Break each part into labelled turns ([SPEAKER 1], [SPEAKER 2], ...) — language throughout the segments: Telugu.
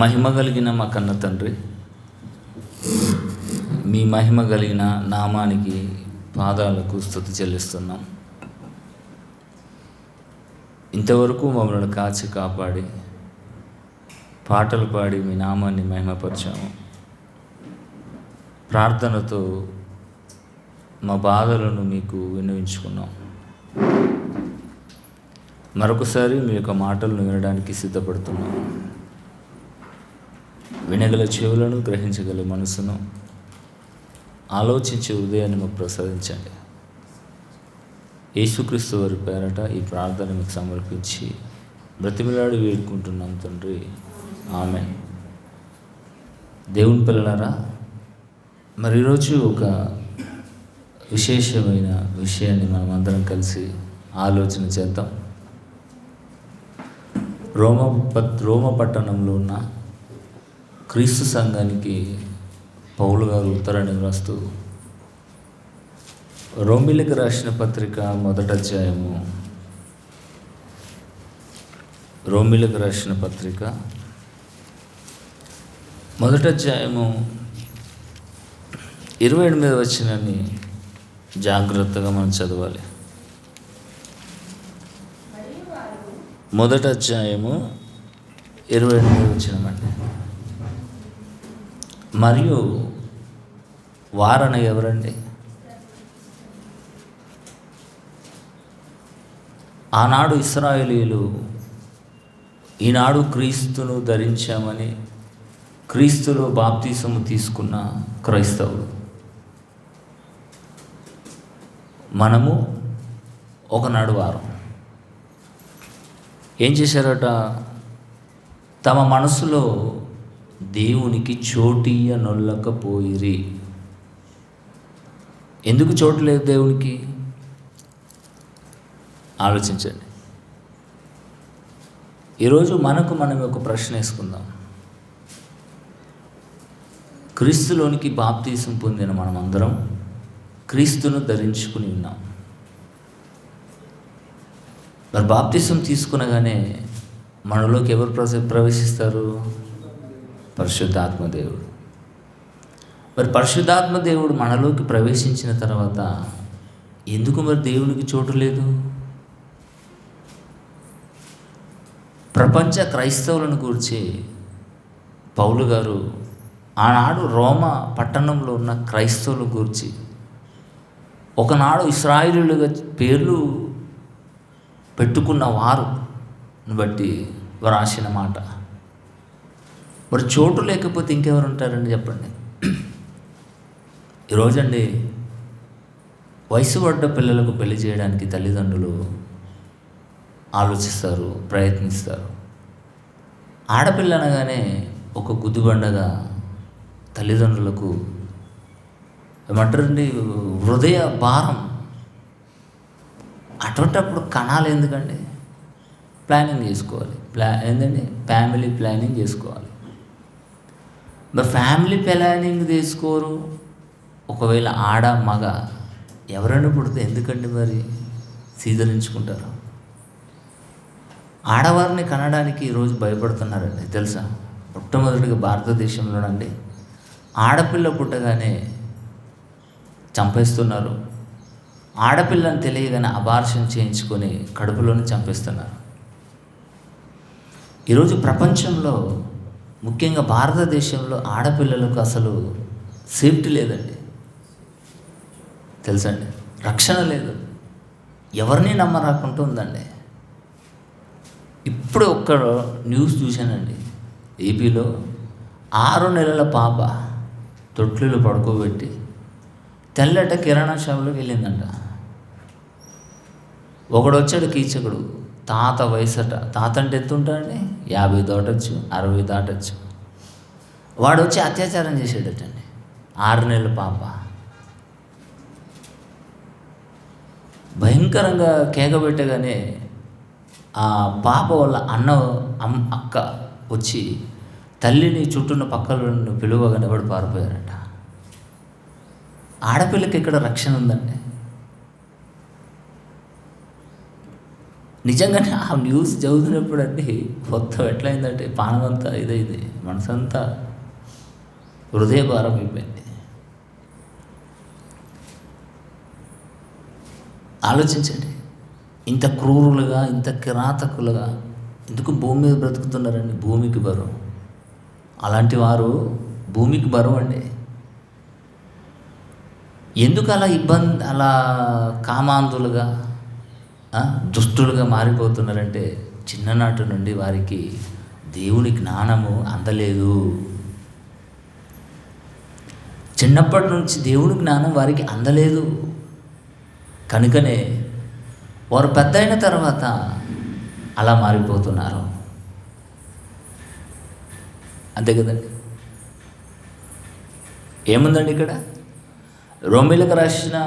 [SPEAKER 1] మహిమ కలిగిన మా కన్న తండ్రి, మీ మహిమ కలిగిన నామానికి పాదాలకు స్తుతి చెల్లిస్తున్నాం. ఇంతవరకు మమ్మల్ని కాచి కాపాడి పాటలు పాడి మీ నామాన్ని మహిమపరిచాము. ప్రార్థనతో మా బాధలను మీకు విన్నవించుకున్నాం. మరొకసారి మీ యొక్క మాటలను వినడానికి సిద్ధపడుతున్నాం. వినగల చెవులను, గ్రహించగల మనసును, ఆలోచించే ఉదయాన్ని మాకు ప్రసాదించండి. యేసుక్రీస్తు వారి పేరట ఈ ప్రార్థన మీకు సమర్పించి బ్రతిమిలాడి వేడుకుంటున్నాం తండ్రి, ఆమేన్. దేవుని పిల్లలారా, మరి ఈరోజు ఒక విశేషమైన విషయాన్ని మనం అందరం కలిసి ఆలోచన చేద్దాం. రోమ పట్టణంలో ఉన్న క్రీస్తు సంఘానికి పౌలు గారు ఉత్తరాన్ని రాస్తూ రోమీయులకు రాసిన పత్రిక మొదటి అధ్యాయము 28వ వచనాన్ని జాగ్రత్తగా మనం చదవాలి. మొదటి అధ్యాయము 28వ వచనం అండి. మరియు వారన ఎవరండి? ఆనాడు ఇశ్రాయేలీయులు, ఈనాడు క్రీస్తును ధరించామని క్రీస్తులో బాప్తిసము తీసుకున్న క్రైస్తవులు. మనము ఒకనాడు వారం ఏం చేశారట? తమ మనసులో దేవునికి చోటియ్య నొల్లకపోయిరి. ఎందుకు చోటు లేదు దేవునికి? ఆలోచించండి. ఈరోజు మనం ఒక ప్రశ్న వేసుకుందాం. క్రీస్తులోనికి బాప్తీసం పొందిన మనమందరం క్రీస్తును ధరించుకుని ఉన్నాం. మరి బాప్తీసం తీసుకునగానే మనలోకి ఎవరు ప్రవేశిస్తారు? పరిశుద్ధాత్మ దేవుడు. మరి పరిశుద్ధాత్మ దేవుడు మనలోకి ప్రవేశించిన తర్వాత ఎందుకు మరి దేవునికి చోటు లేదు? ప్రపంచ క్రైస్తవులను గూర్చి పౌలు గారు ఆనాడు రోమ పట్టణంలో ఉన్న క్రైస్తవుల గూర్చి, ఒకనాడు ఇశ్రాయేలీయులుగా పేర్లు పెట్టుకున్న వారుని బట్టి రాసిన మాట. మరి చోటు లేకపోతే ఇంకెవరు ఉంటారండి చెప్పండి? ఈరోజండి వయసు పడ్డ పిల్లలకు పెళ్లి చేయడానికి తల్లిదండ్రులు ఆలోచిస్తారు, ప్రయత్నిస్తారు. ఆడపిల్ల అనగానే ఒక గుద్దుబండగా తల్లిదండ్రులకు ఏమంటారండి, హృదయ భారం. అటువంటప్పుడు కణాలు ఎందుకండి? ప్లానింగ్ చేసుకోవాలి. ఏంటండి? ఫ్యామిలీ ప్లానింగ్ చేసుకోవాలి. మరి ఫ్యామిలీ ప్లానింగ్ తీసుకోరు. ఒకవేళ ఆడ మగ ఎవరైనా పుడితే ఎందుకండి మరి సీదరించుకుంటారు? ఆడవారిని కనడానికి ఈరోజు భయపడుతున్నారండి, తెలుసా? మొట్టమొదటిగా భారతదేశంలోనండి ఆడపిల్ల పుట్టగానే చంపేస్తున్నారు. ఆడపిల్లని తెలియగానే అబార్షన్ చేయించుకొని కడుపులోనే చంపేస్తున్నారు. ఈరోజు ప్రపంచంలో, ముఖ్యంగా భారతదేశంలో ఆడపిల్లలకు అసలు సేఫ్టీ లేదండి, తెలుసండి? రక్షణ లేదు. ఎవరిని నమ్మరాకుండా ఉందండి. ఇప్పుడు ఒక్క న్యూస్ చూశానండి. ఏపీలో 6 నెలల పాప తొట్లులో పడుకోబెట్టి తెల్లట కిరాణా షాపులోకి వెళ్ళిందంట. ఒకడు వచ్చాడు కీచకుడు, తాత వయసట. తాత అంటే ఎంత ఉంటాడండి? 50 దాటచ్చు, 60 దాటచ్చు. వాడు వచ్చి అత్యాచారం చేసేటట్టండి 6 నెలల పాప. భయంకరంగా కేకబెట్టగానే ఆ పాప వాళ్ళ అక్క వచ్చి తల్లిని చుట్టూన్న పక్కలను పిలువగానే వాడు పారిపోయారట. ఆడపిల్లకి ఇక్కడ రక్షణ ఉందండి. నిజంగానే ఆ న్యూస్ చదువుతున్నప్పుడు అండి మొత్తం ఎట్లయిందంటే పానమంతా ఇదైంది, మనసంతా హృదయభారం అయిపోయింది. ఆలోచించండి, ఇంత క్రూరులుగా, ఇంత కిరాతకులుగా ఎందుకు భూమి మీద బ్రతుకుతున్నారండి? భూమికి బరువు. అలాంటి వారు భూమికి బరువు అండి. ఎందుకు అలా అలా కామాంధులుగా, దుష్టులుగా మారిపోతున్నారంటే చిన్ననాటి నుండి వారికి దేవుని జ్ఞానము అందలేదు. చిన్నప్పటి నుంచి దేవుని జ్ఞానం వారికి అందలేదు. కనుకనే వారు పెద్ద అయిన తర్వాత అలా మారిపోతున్నారు. అంతే కదండి. ఏముందండి ఇక్కడ? రోమీయులకు రాసిన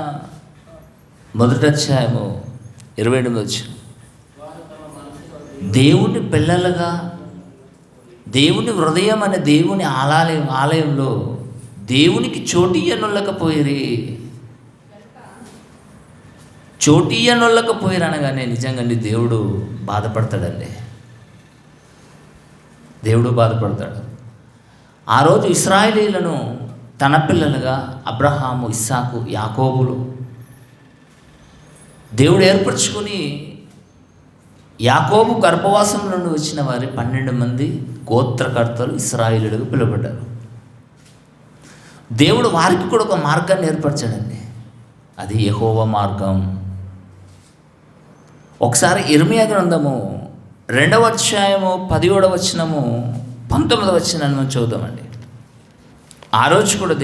[SPEAKER 1] 1వ అధ్యాయము 28వ వచనం, దేవుని పిల్లలుగా దేవుని హృదయం అనే దేవుని ఆలయంలో దేవునికి చోటియ్యనొల్లకపోయిరి. చోటియ్యనొల్లకపోయిరు అనగానే నిజంగా దేవుడు బాధపడతాడండి. దేవుడు బాధపడతాడు. ఆ రోజు ఇశ్రాయేలీయులను తన పిల్లలుగా అబ్రహాము, ఇస్సాకు, యాకోబులు దేవుడు ఏర్పరచుకొని, యాకోబు గర్భవాసం నుండి వచ్చిన వారి 12 మంది గోత్రకర్తలు ఇశ్రాయేలీయులుగా పిలువబడ్డారు. దేవుడు వారికి కూడా ఒక మార్గాన్ని ఏర్పరచాడండి. అది యెహోవా మార్గం. ఒకసారి ఇర్మియా గ్రంథము 2వ అధ్యాయము 17వ వచనము 19వ వచనాన్ని మనం చదువుదామండి. ఆ రోజు కూడా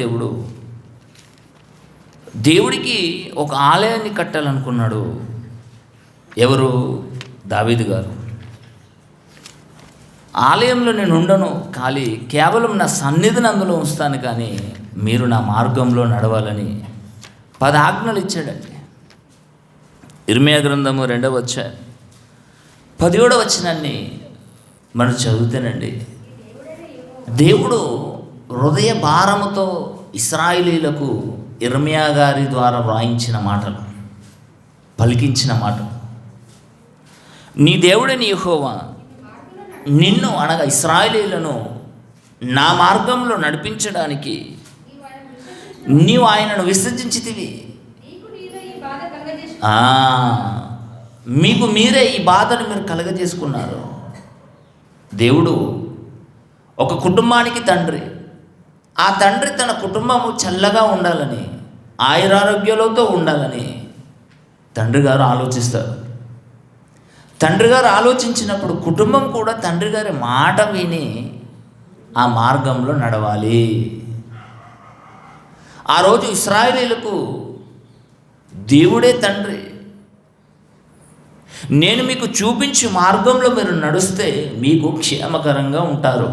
[SPEAKER 1] దేవుడికి ఒక ఆలయాన్ని కట్టాలనుకున్నాడు. ఎవరు? దావీదు గారు. ఆలయంలో నేను ఉండను, కేవలం నా సన్నిధిని అందులో ఉంచుతాను, కానీ మీరు నా మార్గంలో నడవాలని 10 ఆజ్ఞలు ఇచ్చాడండి. ఇర్మియా గ్రంథము 2వ అధ్యాయం 17వ వచనాన్ని మనం చదివితేనండి, దేవుడు హృదయ భారముతో ఇశ్రాయేలీయులకు ఇర్మియా గారి ద్వారా వ్రాయించిన మాటలు, పలికించిన మాటలు, నీ దేవుడైన యెహోవా నిన్ను అనగా ఇశ్రాయేలీయులను నా మార్గంలో నడిపించడానికి నీవు ఆయనను విసర్జించితివి. మీకు మీరే ఈ బాధను మీరు కలగజేసుకున్నారు. దేవుడు ఒక కుటుంబానికి తండ్రి. ఆ తండ్రి తన కుటుంబము చల్లగా ఉండాలని, ఆయురారోగ్యాలతో ఉండాలని తండ్రి గారు ఆలోచిస్తారు. తండ్రి గారు ఆలోచించినప్పుడు కుటుంబం కూడా తండ్రి గారి మాట విని ఆ మార్గంలో నడవాలి. ఆ రోజు ఇశ్రాయేలీయులకు దేవుడే తండ్రి. నేను మీకు చూపించే మార్గంలో మీరు నడుస్తే మీకు క్షేమకరంగా ఉంటారు.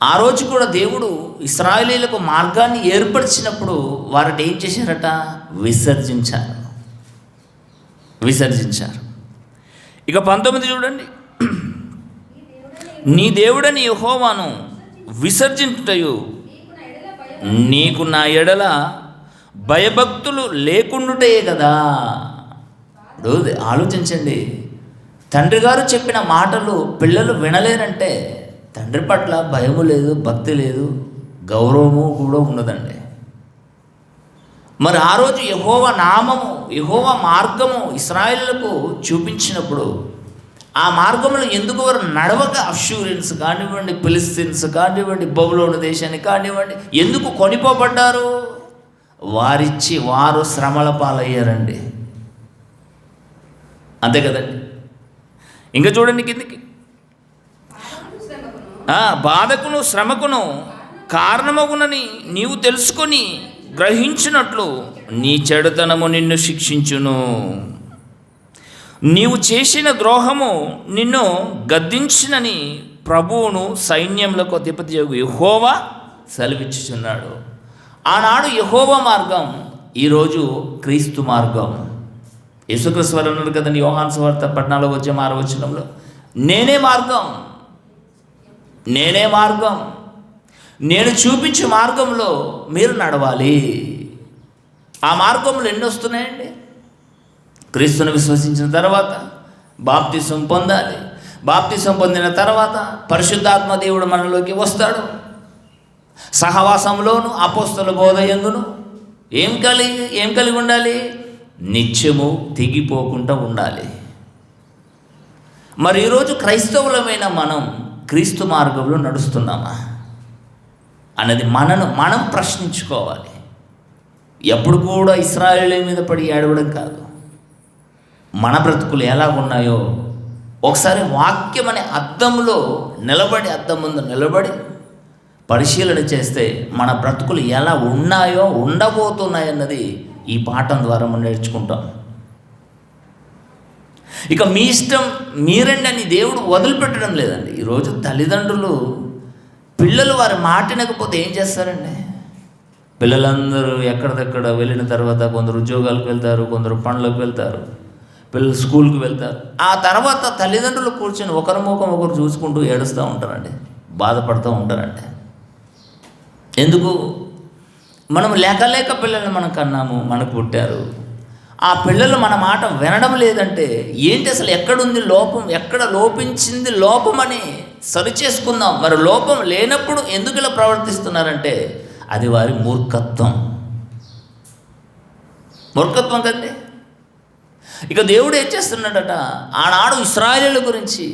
[SPEAKER 1] ఆ రోజు కూడా దేవుడు ఇశ్రాయేలీయులకు మార్గాన్ని ఏర్పరిచినప్పుడు వారిని ఏం చేశారట? విసర్జించారు. ఇక 19 చూడండి, నీ దేవుడని యెహోవాను విసర్జించుటయు నీకు నా ఎడల భయభక్తులు లేకుండుటే కదా. ఆలోచించండి, తండ్రి గారు చెప్పిన మాటలు పిల్లలు వినలేరంటే తండ్రి పట్ల భయము లేదు, భక్తి లేదు, గౌరవము కూడా ఉన్నదండి. మరి ఆ రోజు యెహోవా నామము, యెహోవా మార్గము ఇశ్రాయేలులకు చూపించినప్పుడు ఆ మార్గంలో ఎందుకు వారు నడవక అష్షూరియన్స్ కానివ్వండి, ఫిలిస్తీన్స్ కానివ్వండి, బబులోను దేశాన్ని కానివ్వండి ఎందుకు కొనిపోబడ్డారు? వారు శ్రమల పాలయ్యారండి. అంతే కదండి. ఇంకా చూడండి కిందికి, బాధకును శ్రమకును కారణమగునని నీవు తెలుసుకొని గ్రహించినట్లు నీ చెడుతనము నిన్ను శిక్షించును. నీవు చేసిన ద్రోహము నిన్ను గద్దించినని ప్రభువును సైన్యములకు అధిపతి యెహోవా సెలవిచ్చుచున్నాడు. ఆనాడు యెహోవా మార్గం, ఈరోజు క్రీస్తు మార్గం. యేసుక్రీస్తు వారు అన్నారు కదండి యోహాను సువార్త 14వ వచనంలో, నేనే మార్గం, నేను చూపించే మార్గంలో మీరు నడవాలి. ఆ మార్గంలో ఎన్ని వస్తున్నాయండి? క్రీస్తును విశ్వసించిన తర్వాత బాప్తిసం పొందాలి. బాప్తిసం పొందిన తర్వాత పరిశుద్ధాత్మ దేవుడు మనలోకి వస్తాడు. సహవాసంలోను అపోస్తల బోధ యందును ఏం కలిగి ఉండాలి? నిత్యము తెగిపోకుండా ఉండాలి. మరి ఈరోజు క్రైస్తవులమైన మనం క్రీస్తు మార్గంలో నడుస్తున్నామా అన్నది మనం ప్రశ్నించుకోవాలి. ఎప్పుడు కూడా ఇశ్రాయేలు మీద పడి ఏడవడం కాదు. మన బ్రతుకులు ఎలా ఉన్నాయో ఒకసారి వాక్యం అనే అద్దం ముందు నిలబడి పరిశీలన చేస్తే మన బ్రతుకులు ఎలా ఉన్నాయో ఉండబోతున్నాయన్నది ఈ పాఠం ద్వారా మనం నేర్చుకుంటాం. ఇక మీ ఇష్టం మీరండి అని దేవుడు వదిలిపెట్టడం లేదండి. ఈరోజు తల్లిదండ్రులు పిల్లలు వారి మాట వినకపోతే ఏం చేస్తారండి? పిల్లలందరూ ఎక్కడిదక్కడ వెళ్ళిన తర్వాత కొందరు ఉద్యోగాలకు వెళ్తారు, కొందరు పనులకు వెళ్తారు, పిల్లలు స్కూల్కి వెళ్తారు. ఆ తర్వాత తల్లిదండ్రులు కూర్చొని ఒకరి ముఖం ఒకరు చూసుకుంటూ ఏడుస్తూ ఉంటారండి, బాధపడుతూ ఉంటారండి. ఎందుకు? మనం లేక పిల్లల్ని మనం కన్నాము, మనకు పుట్టారు. ఆ పిల్లలు మన మాట వినడం లేదంటే ఏంటి? అసలు ఎక్కడుంది లోపం? ఎక్కడ లోపించింది లోపం అని సరిచేసుకుందాం. మరి లోపం లేనప్పుడు ఎందుకు ఇలా ప్రవర్తిస్తున్నారంటే అది వారి మూర్ఖత్వం కండి. ఇక దేవుడు ఏం చేస్తున్నాడట? ఆనాడు ఇశ్రాయేలు గురించి,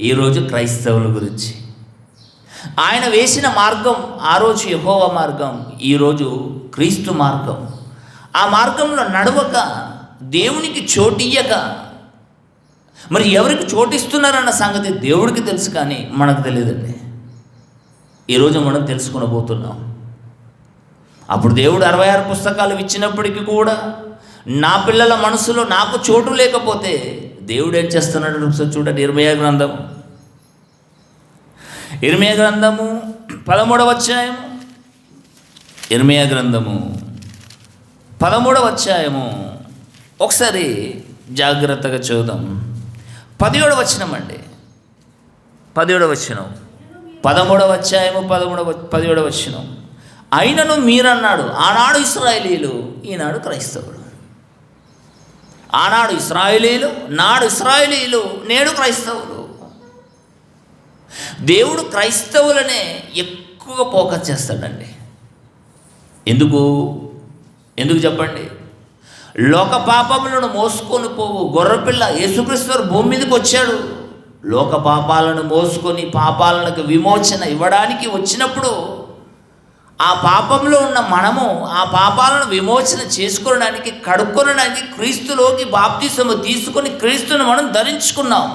[SPEAKER 1] ఈరోజు క్రైస్తవుల గురించి. ఆయన వేసిన మార్గం ఆ రోజు యెహోవా మార్గం, ఈరోజు క్రీస్తు మార్గం. ఆ మార్గంలో నడవక, దేవునికి చోటియ్యక, మరి ఎవరికి చోటిస్తున్నారన్న సంగతి దేవుడికి తెలుసు, కానీ మనకు తెలియదండి. ఈరోజు మనం తెలుసుకునబోతున్నాం. అప్పుడు దేవుడు 66 పుస్తకాలు ఇచ్చినప్పటికీ కూడా నా పిల్లల మనసులో నాకు చోటు లేకపోతే దేవుడు ఏం చేస్తున్నాడు? చూడండి, ఇర్మీయా గ్రంథము 13వ అధ్యాయము, ఇర్మీయా గ్రంథము 13వ అధ్యాయము ఒకసారి జాగ్రత్తగా చూద్దాం. 17వ వచనం అండి, 17వ వచనం, 13వ అధ్యాయము 17వ వచనం. అయినను మీరన్నాడు, ఆనాడు ఇశ్రాయేలీయులు, ఈనాడు క్రైస్తవులు. ఆనాడు ఇశ్రాయేలీయులు, నాడు ఇశ్రాయేలీయులు, నేడు క్రైస్తవులు. దేవుడు క్రైస్తవులనే ఎక్కువ ఫోకస్ చేస్తాడండి. ఎందుకు చెప్పండి? లోక పాపములను మోసుకొని పోవు గొర్రెపిల్ల యేసుక్రీస్తు భూమి మీదకి వచ్చాడు. లోక పాపాలను మోసుకొని పాపాలకు విమోచన ఇవ్వడానికి వచ్చినప్పుడు ఆ పాపంలో ఉన్న మనము ఆ పాపాలను విమోచన చేసుకోవడానికి, కడుక్కొనడానికి క్రీస్తులోకి బాప్తిసము తీసుకొని క్రీస్తును మనం ధరించుకున్నాం.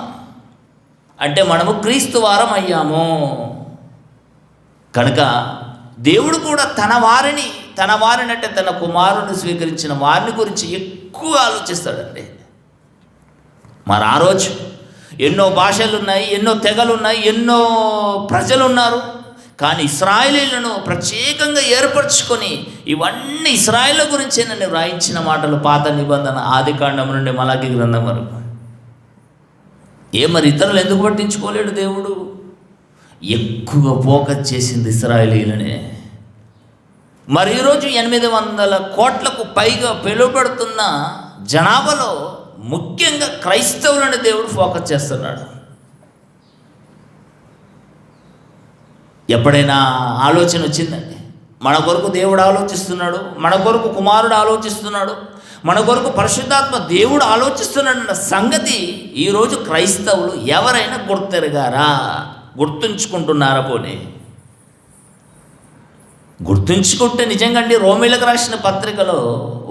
[SPEAKER 1] అంటే మనము క్రీస్తు వారం అయ్యాము. కనుక దేవుడు కూడా తన వారిని అంటే తన కుమారుని స్వీకరించిన వారిని గురించి ఎక్కువ ఆలోచిస్తాడండి. మరి ఆ రోజు ఎన్నో భాషలు ఉన్నాయి, ఎన్నో తెగలు ఉన్నాయి, ఎన్నో ప్రజలు ఉన్నారు. కానీ ఇశ్రాయేలీయులను ప్రత్యేకంగా ఏర్పరచుకొని ఇవన్నీ ఇశ్రాయేలు గురించే నన్ను వ్రాయించిన మాటలు పాత నిబంధన ఆదికాండం నుండి మలాకి గ్రంథం వరకు. మరి ఇతరులు ఎందుకు పట్టించుకోలేడు? దేవుడు ఎక్కువ ఫోకస్ చేసింది ఇశ్రాయేలీయులనే. మరి ఈరోజు 800 కోట్లకు పైగా పిలువబడుతున్న జనాభాలో ముఖ్యంగా క్రైస్తవులని దేవుడు ఫోకస్ చేస్తున్నాడు. ఎప్పుడైనా ఆలోచన వచ్చిందండి? మన కొరకు దేవుడు ఆలోచిస్తున్నాడు, మన కొరకు కుమారుడు ఆలోచిస్తున్నాడు, మన కొరకు పరిశుద్ధాత్మ దేవుడు ఆలోచిస్తున్నాడన్న సంగతి ఈరోజు క్రైస్తవులు ఎవరైనా గుర్తెరగారా? గుర్తుంచుకుంటున్నారా? పోనీ గుర్తుంచుకుంటే నిజంగా అండి, రోమీలకు రాసిన పత్రికలో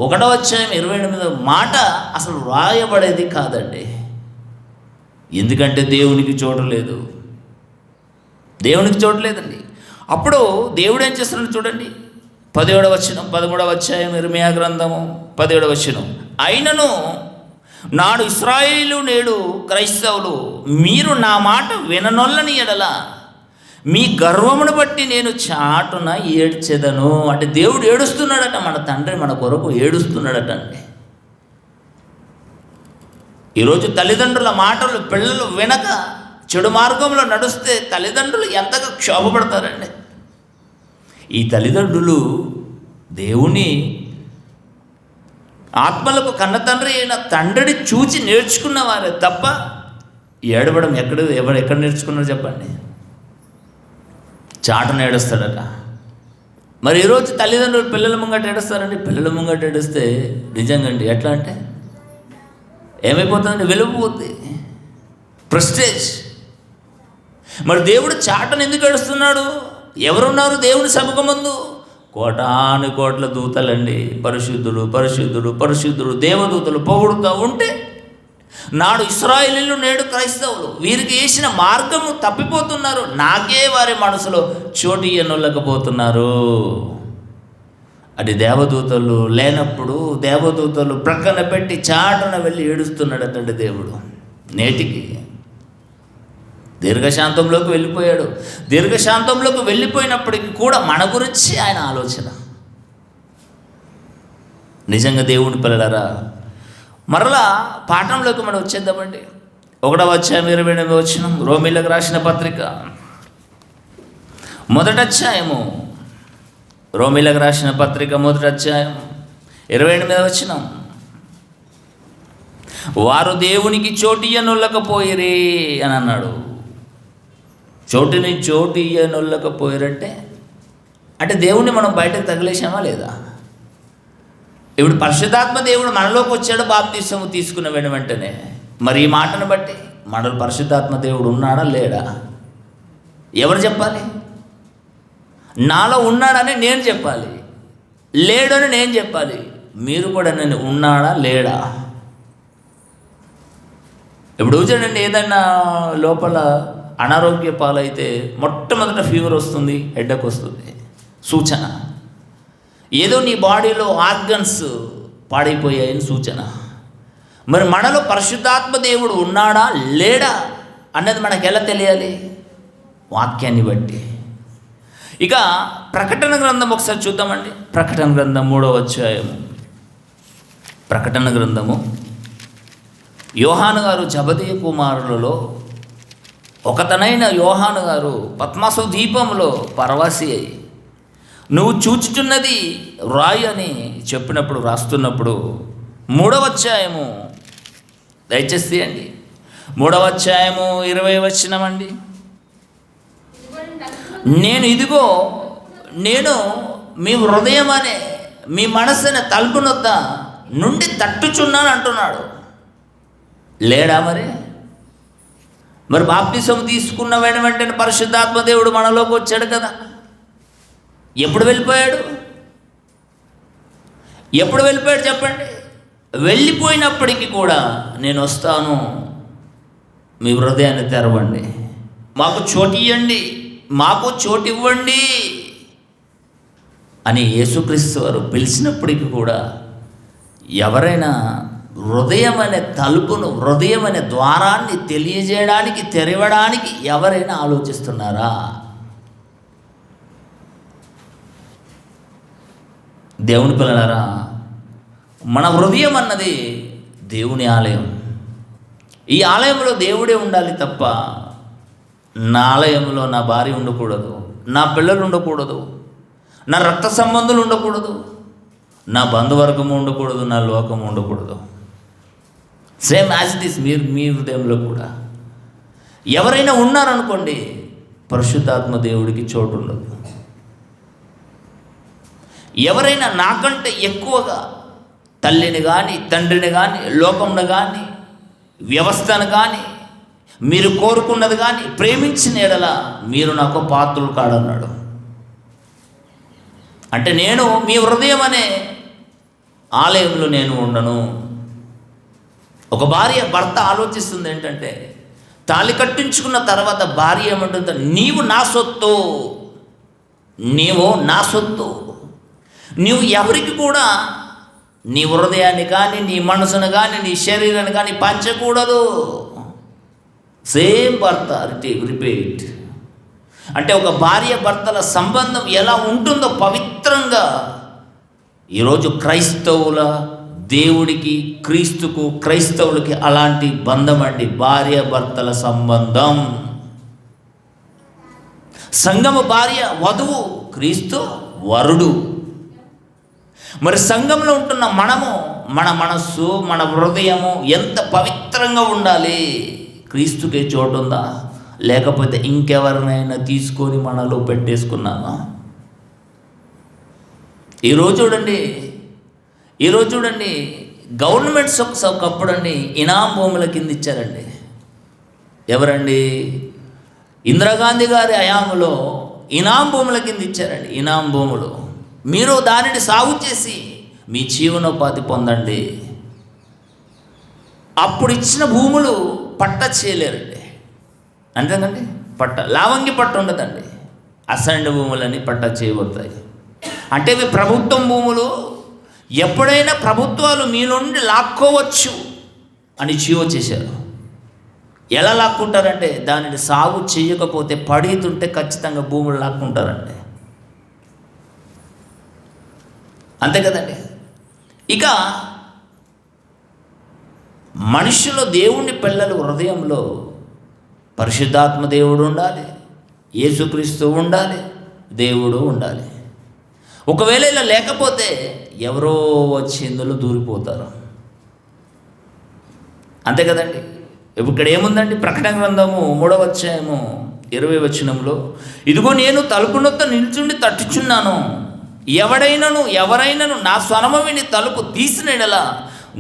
[SPEAKER 1] 1వ అధ్యాయం 28వ మాట అసలు రాయబడేది కాదండి. ఎందుకంటే దేవునికి చోటు లేదండి. అప్పుడు దేవుడు ఏం చేస్తున్నాడు చూడండి, 17వ వచనం, 13వ అధ్యాయం ఇర్మీయా గ్రంథము 17వ వచనం. అయినను నాడు ఇశ్రాయేలు, నేడు క్రైస్తవులు, మీరు నా మాట విననొల్లని ఎడల మీ గర్వమును బట్టి నేను చాటున ఏడ్చెదను. అంటే దేవుడు ఏడుస్తున్నాడట, మన తండ్రి మన కొరకు ఏడుస్తున్నాడట అండి. ఈరోజు తల్లిదండ్రుల మాటలు పిల్లలు వినక చెడు మార్గంలో నడుస్తే తల్లిదండ్రులు ఎంతగా క్షోభపడతారండి. ఈ తల్లిదండ్రులు దేవుని ఆత్మలకు కన్నతండ్రి అయిన తండ్రిని చూచి నేర్చుకున్న వారే తప్ప ఏడవడం ఎక్కడ నేర్చుకున్నారు చెప్పండి? చాటును ఏడుస్తాడట. మరి ఈరోజు తల్లిదండ్రులు పిల్లల ముంగట ఏడుస్తారండి. పిల్లల ముంగట ఏడుస్తే నిజంగా అండి ఎట్లా అంటే ఏమైపోతుందండి? వెలుగుపోద్ది, ప్రెస్టేజ్. మరి దేవుడు చాటును ఎందుకు ఏడుస్తున్నాడు? ఎవరున్నారు దేవుని సముఖమందు? కోటాను కోట్ల దూతలండి, పరిశుద్ధుడు పరిశుద్ధుడు పరిశుద్ధుడు దేవదూతలు పొగుడుతూ ఉంటే నాడు ఇశ్రాయేలీయులు నేడు క్రైస్తవులు వీరికి వేసిన మార్గము తప్పిపోతున్నారు. నాకే వారి మనసులో చోటు ఇయ్యనొల్లకపోతున్నారు. అది దేవదూతలు లేనప్పుడు దేవదూతలు ప్రక్కన పెట్టి చాటున వెళ్ళి ఏడుస్తున్నాడటండి దేవుడు. నేటికి దీర్ఘశాంతంలోకి వెళ్ళిపోయాడు. దీర్ఘశాంతంలోకి వెళ్ళిపోయినప్పటికీ కూడా మన గురించి ఆయన ఆలోచన. నిజంగా దేవుని పిల్లలారా, మరలా పాఠంలోకి మనం వచ్చేద్దామండి. 1వ అధ్యాయం 28వ వచనం, రోమీలకు రాసిన పత్రిక 1వ అధ్యాయము, రోమీలకు రాసిన పత్రిక 1వ అధ్యాయం 28వ వచనం, వారు దేవునికి చోటియ్యనొల్లకపోయిరే అని అన్నాడు. చోటియ్యనొల్లకపోయారంటే అంటే దేవుణ్ణి మనం బయటకు తగిలేసామా లేదా? ఇప్పుడు పరిశుద్ధాత్మ దేవుడు మనలోకి వచ్చాడు బాప్తిస్మము తీసుకున్న వెంటనే. మరి ఈ మాటను బట్టి మనలో పరిశుద్ధాత్మ దేవుడు ఉన్నాడా లేడా? ఎవరు చెప్పాలి? నాలో ఉన్నాడని నేను చెప్పాలి, లేడని నేను చెప్పాలి. మీరు కూడా నేను ఉన్నాడా లేడా? ఇప్పుడు చూడండి, ఏదైనా లోపల అనారోగ్య పాలైతే మొట్టమొదట ఫీవర్ వస్తుంది, హెడ్ఏక్ వస్తుంది, సూచన. ఏదో నీ బాడీలో ఆర్గన్స్ పాడైపోయాయని సూచన. మరి మనలో పరిశుద్ధాత్మ దేవుడు ఉన్నాడా లేడా అన్నది మనకు ఎలా తెలియాలి? వాక్యాన్ని బట్టి. ఇక ప్రకటన గ్రంథం ఒకసారి చూద్దామండి. ప్రకటన గ్రంథం 3వ అధ్యాయము. ప్రకటన గ్రంథము, యోహాను గారు జబదయి కుమారులలో ఒకతనైన యోహాను గారు పద్మసు దీపంలో పరవాసి అయి నువ్వు చూచుచున్నది రాయి అని చెప్పినప్పుడు రాస్తున్నప్పుడు 3వ అధ్యాయము దయచేసి తీయండి. 3వ అధ్యాయము 20వ వచనం అండి. ఇదిగో నేను మీ హృదయం అనే మీ మనస్సు అనే తలుపు నొద్ద నుండి తట్టుచున్నాను అంటున్నాడు. లేడా? మరి బాప్తిస్మం తీసుకున్న వెంటనే పరిశుద్ధాత్మ దేవుడు మనలోకి వచ్చాడు కదా. ఎప్పుడు వెళ్ళిపోయాడు చెప్పండి? వెళ్ళిపోయినప్పటికీ కూడా నేను వస్తాను, మీ హృదయాన్ని తెరవండి, మాకు చోటు ఇవ్వండి, మాకు చోటు ఇవ్వండి అని యేసుక్రీస్తు వారు పిలిచినప్పటికీ కూడా ఎవరైనా హృదయం అనే తలుపును, హృదయం అనే ద్వారాన్ని తెలియజేయడానికి, తెరవడానికి ఎవరైనా ఆలోచిస్తున్నారా? దేవుని పిల్లలారా, మన హృదయం అన్నది దేవుని ఆలయం. ఈ ఆలయంలో దేవుడే ఉండాలి తప్ప నా ఆలయంలో నా భార్య ఉండకూడదు, నా పిల్లలు ఉండకూడదు, నా రక్త సంబంధులు ఉండకూడదు, నా బంధువర్గము ఉండకూడదు, నా లోకము ఉండకూడదు. సేమ్ యాజ్ ఇట్ ఈస్ మీ హృదయంలో కూడా ఎవరైనా ఉన్నారనుకోండి, పరిశుద్ధాత్మ దేవుడికి చోటు ఉండదు. ఎవరైనా నాకంటే ఎక్కువగా తల్లిని కానీ, తండ్రిని కానీ, లోకంను కానీ, వ్యవస్థను కానీ, మీరు కోరుకున్నది కానీ ప్రేమించిన ఎడల మీరు నాకు పాత్రులు కాడన్నాడు. అంటే నేను మీ హృదయం అనే ఆలయంలో నేను ఉండను. ఒక భార్య భర్త ఆలోచిస్తుంది ఏంటంటే, తాళి కట్టించుకున్న తర్వాత భార్య ఏమంటుందో, నీవు నా సొత్తు, నీవు నా సొత్తు, నీవు ఎవరికి కూడా నీ హృదయాన్ని కానీ, నీ మనసును కానీ, నీ శరీరాన్ని కానీ పంచకూడదు. సేమ్ భర్త రిపీట్. అంటే ఒక భార్య భర్తల సంబంధం ఎలా ఉంటుందో పవిత్రంగా ఈరోజు క్రైస్తవుల దేవుడికి, క్రీస్తుకు, క్రైస్తవులకి అలాంటి బంధం అండి భార్య భర్తల సంబంధం. సంగమ భార్య వధువు, క్రీస్తు వరుడు. మరి సంఘంలో ఉంటున్న మనము, మన మనస్సు, మన హృదయము ఎంత పవిత్రంగా ఉండాలి? క్రీస్తుకే చోటు ఉందా, లేకపోతే ఇంకెవరినైనా తీసుకొని మనలో పెట్టేసుకున్నామా? ఈరోజు చూడండి గవర్నమెంట్స్ ఒకప్పుడు అండి ఇనాం భూముల కింద ఇచ్చారండి. ఎవరండి? ఇందిరాగాంధీ గారి హయాంలో ఇనాం భూముల కింద ఇచ్చారండి. ఇనాం భూములు మీరు దానిని సాగు చేసి మీ జీవనోపాధి పొందండి. అప్పుడు ఇచ్చిన భూములు పట్ట చేయలేరండి. అంతేనండి, లావంగి పట్ట ఉండదండి. అసైన్డ్ భూములని పట్ట చేయబడతాయి. అంటే ఇవి ప్రభుత్వం భూములు. ఎప్పుడైనా ప్రభుత్వాలు మీ నుండి లాక్కోవచ్చు అని జీవో చేశారు. ఎలా లాక్కుంటారంటే దానిని సాగు చేయకపోతే పడుతుంటే ఖచ్చితంగా భూములు లాక్కుంటారండి. అంతే కదండి. ఇక మనుషులు దేవుని పిల్లలు హృదయంలో పరిశుద్ధాత్మ దేవుడు ఉండాలి, యేసుక్రీస్తు ఉండాలి, దేవుడు ఉండాలి. ఒకవేళ ఇలా లేకపోతే ఎవరో వచ్చి ఇందులో దూరిపోతారు. అంతే కదండి. ఇక్కడ ఏముందండి? ప్రకటన గ్రంథము 3వ అధ్యాయము 20వ వచనంలో, ఇదిగో నేను తలుపు నొద్ద నిల్చుండి తట్టుచున్నాను, ఎవరైనను నా స్వరము విని తలుపు తీసిన యెడల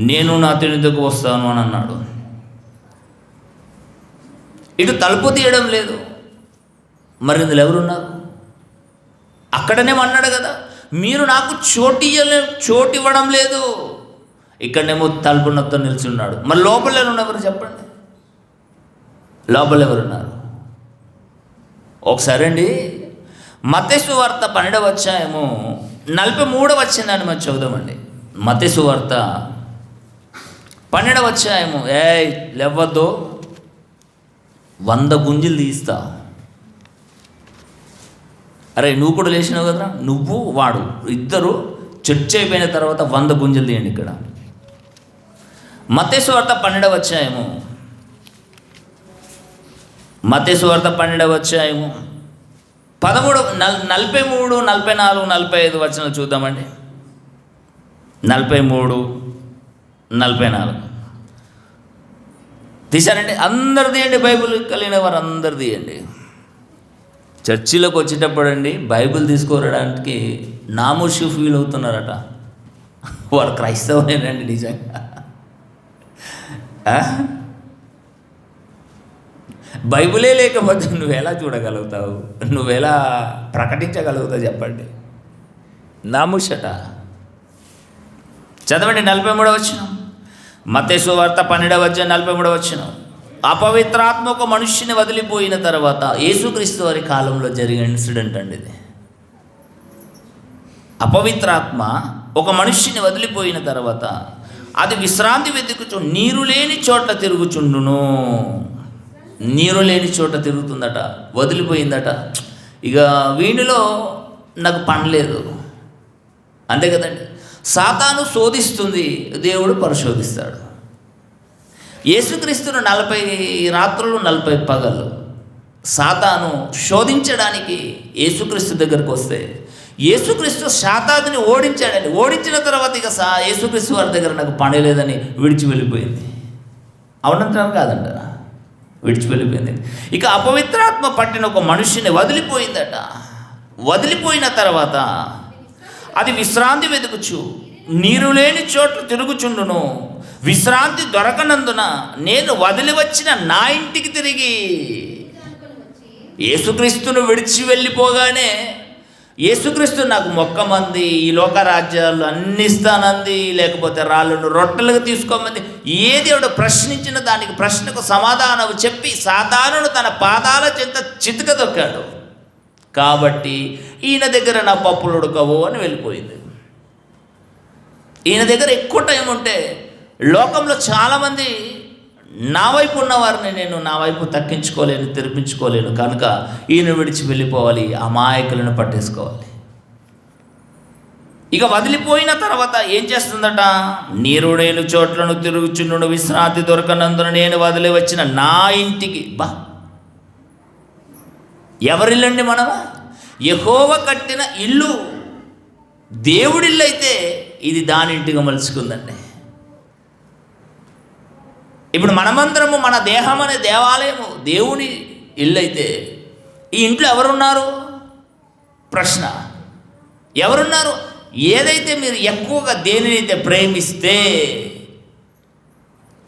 [SPEAKER 1] నేను నా తినుదకు వస్తాను అని అన్నాడు. ఇటు తలుపు తీయడం లేదు, మరి ఇందులో ఎవరున్నారు? అక్కడనే అన్నాడు కదా, మీరు నాకు చోటు ఇవ్వడం లేదు. ఇక్కడనేమో తలుపు నొద్ద నిల్చున్నాడు. మరి లోపల ఎవరు చెప్పండి? లోపల ఎవరున్నారు? ఒకసారి అండి మత్తయి సువార్త 12వ అధ్యాయము 43వ వచనాన్ని మనం చదువుదామండి. మత్తయి సువార్త 12వ అధ్యాయము, లేవద్దు, 100 గుంజీలు తీస్తా. అరే నువ్వు కూడా లేచినావు కదరా, నువ్వు వాడు ఇద్దరు చర్చ అయిపోయిన తర్వాత 100 గుంజలు తీయండి. ఇక్కడ మత్తయి సువార్త 12వ అధ్యాయము, మత్తయి సువార్త 12వ అధ్యాయము 43, 44, 45 వచనాలు చూద్దామండి. 43, 44 తీశారండి. అందరు తీయండి, బైబిల్ కలిగిన వారు అందరు తీయండి. చర్చిలోకి వచ్చేటప్పుడు అండి బైబిల్ తీసుకోవడానికి నామోషి ఫీల్ అవుతున్నారట. వాడు క్రైస్తవులేనండి నిజంగా. బైబిలే లేకపోతే నువ్వెలా చూడగలుగుతావు, నువ్వెలా ప్రకటించగలుగుతావు చెప్పండి? నామోషట. చదవండి 43వ వచనం, మత్తయి సువార్త 12వ అధ్యాయం 43వ వచనం. అపవిత్రాత్మ ఒక మనుష్యుని వదిలిపోయిన తర్వాత, యేసుక్రీస్తు వారి కాలంలో జరిగిన ఇన్సిడెంట్ అండి ఇది. అపవిత్రాత్మ ఒక మనుష్యుని వదిలిపోయిన తర్వాత అది విశ్రాంతి వెతుకుచు నీరు లేని చోట్ల తిరుగుచుండును. నీరు లేని చోట తిరుగుతుందట, వదిలిపోయిందట. ఇక వీనిలో నాకు పనిలేదు, అంతే కదండి. సాతాను శోధిస్తుంది, దేవుడు పరిశోధిస్తాడు. యేసుక్రీస్తును 40 రాత్రులు 40 పగళ్ళు సాతాను శోధించడానికి యేసుక్రీస్తు దగ్గరకు వస్తే యేసుక్రీస్తు సాతానుని ఓడించాడని, ఓడించిన తర్వాత ఇక యేసుక్రీస్తు వారి దగ్గర నాకు పని లేదని విడిచి వెళ్ళిపోయింది. అవునంటారు కాదంటారా? విడిచి వెళ్ళిపోయింది. ఇక అపవిత్రాత్మ పట్టిన ఒక మనుష్యుని వదిలిపోయిందట. వదిలిపోయిన తర్వాత అది విశ్రాంతి వెతుకుచు నీరు లేని చోట్ల తిరుగుచుండును. విశ్రాంతి దొరకనందున నేను వదిలి వచ్చిన నా ఇంటికి తిరిగి, యేసుక్రీస్తును విడిచి వెళ్ళిపోగానే యేసుక్రీస్తు నాకు మొక్కమంది, ఈ లోక రాజ్యాలు అన్ని ఇస్తానంది, లేకపోతే రాళ్ళను రొట్టెలుగా తీసుకోమంది. ఏది ఎవడు ప్రశ్నించిన దానికి ప్రశ్నకు సమాధానం చెప్పి సాతానును తన పాదాల చెంత చితక దొక్కాడు. కాబట్టి ఈయన దగ్గర నా పప్పులు ఉడకవు అని వెళ్ళిపోయింది. ఈయన దగ్గర ఎక్కువ టైం ఉంటే లోకంలో చాలామంది నా వైపు ఉన్నవారిని నేను నా వైపు తక్కించుకోలేను, తెరిపించుకోలేను. కనుక ఈయన విడిచి వెళ్ళిపోవాలి, అమాయకులను పట్టేసుకోవాలి. ఇక వదిలిపోయిన తర్వాత ఏం చేస్తుందట? నీరు లేని చోట్లను తిరుగుచుండు, విశ్రాంతి దొరకనందున నేను వదిలి వచ్చిన నా ఇంటికి. ఎవరిల్లండి మనము? యెహోవా కట్టిన ఇల్లు దేవుడిల్లు అయితే ఇది దాని ఇంటిగా మలుచుకుందండి. ఇప్పుడు మనమందరము మన దేహం అనే దేవాలయము దేవుని ఇల్లు అయితే ఈ ఇంట్లో ఎవరున్నారు? ప్రశ్న, ఎవరున్నారు? ఏదైతే మీరు ఎక్కువగా దేనినైతే ప్రేమిస్తే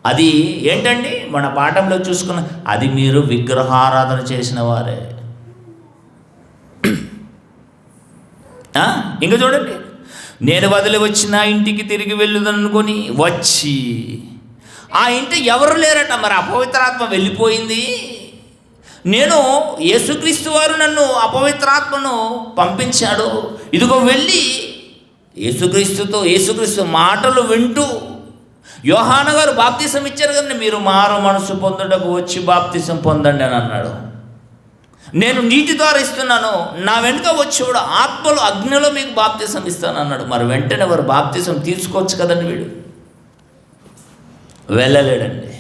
[SPEAKER 1] అది ఏంటండి? మన పాఠంలో చూసుకున్న అది మీరు విగ్రహారాధన చేసిన వారే. ఇంకా చూడండి, నేను వదిలి వచ్చిన ఇంటికి తిరిగి వెళ్ళుదనుకొని వచ్చి ఆ ఇంటి ఎవరు లేరట. మరి అపవిత్రాత్మ వెళ్ళిపోయింది. నేను యేసుక్రీస్తు వారు నన్ను అపవిత్రాత్మను పంపించాడు. ఇదిగో వెళ్ళి యేసుక్రీస్తు మాటలు వింటూ, యోహాను గారు బాప్తిసం ఇచ్చారు కదండి, మీరు మారు మనసు పొందుటకు వచ్చి బాప్తిసం పొందండి అని అన్నాడు. నేను నీటి ద్వారా ఇస్తున్నాను, నా వెనుక వచ్చేవాడు ఆత్మలో అగ్నిలో మీకు బాప్తిసం ఇస్తాను అన్నాడు. మరి వెంటనే వారు బాప్తిసం తీసుకోవచ్చు కదండి. వీడు వెళ్ళలేడండి,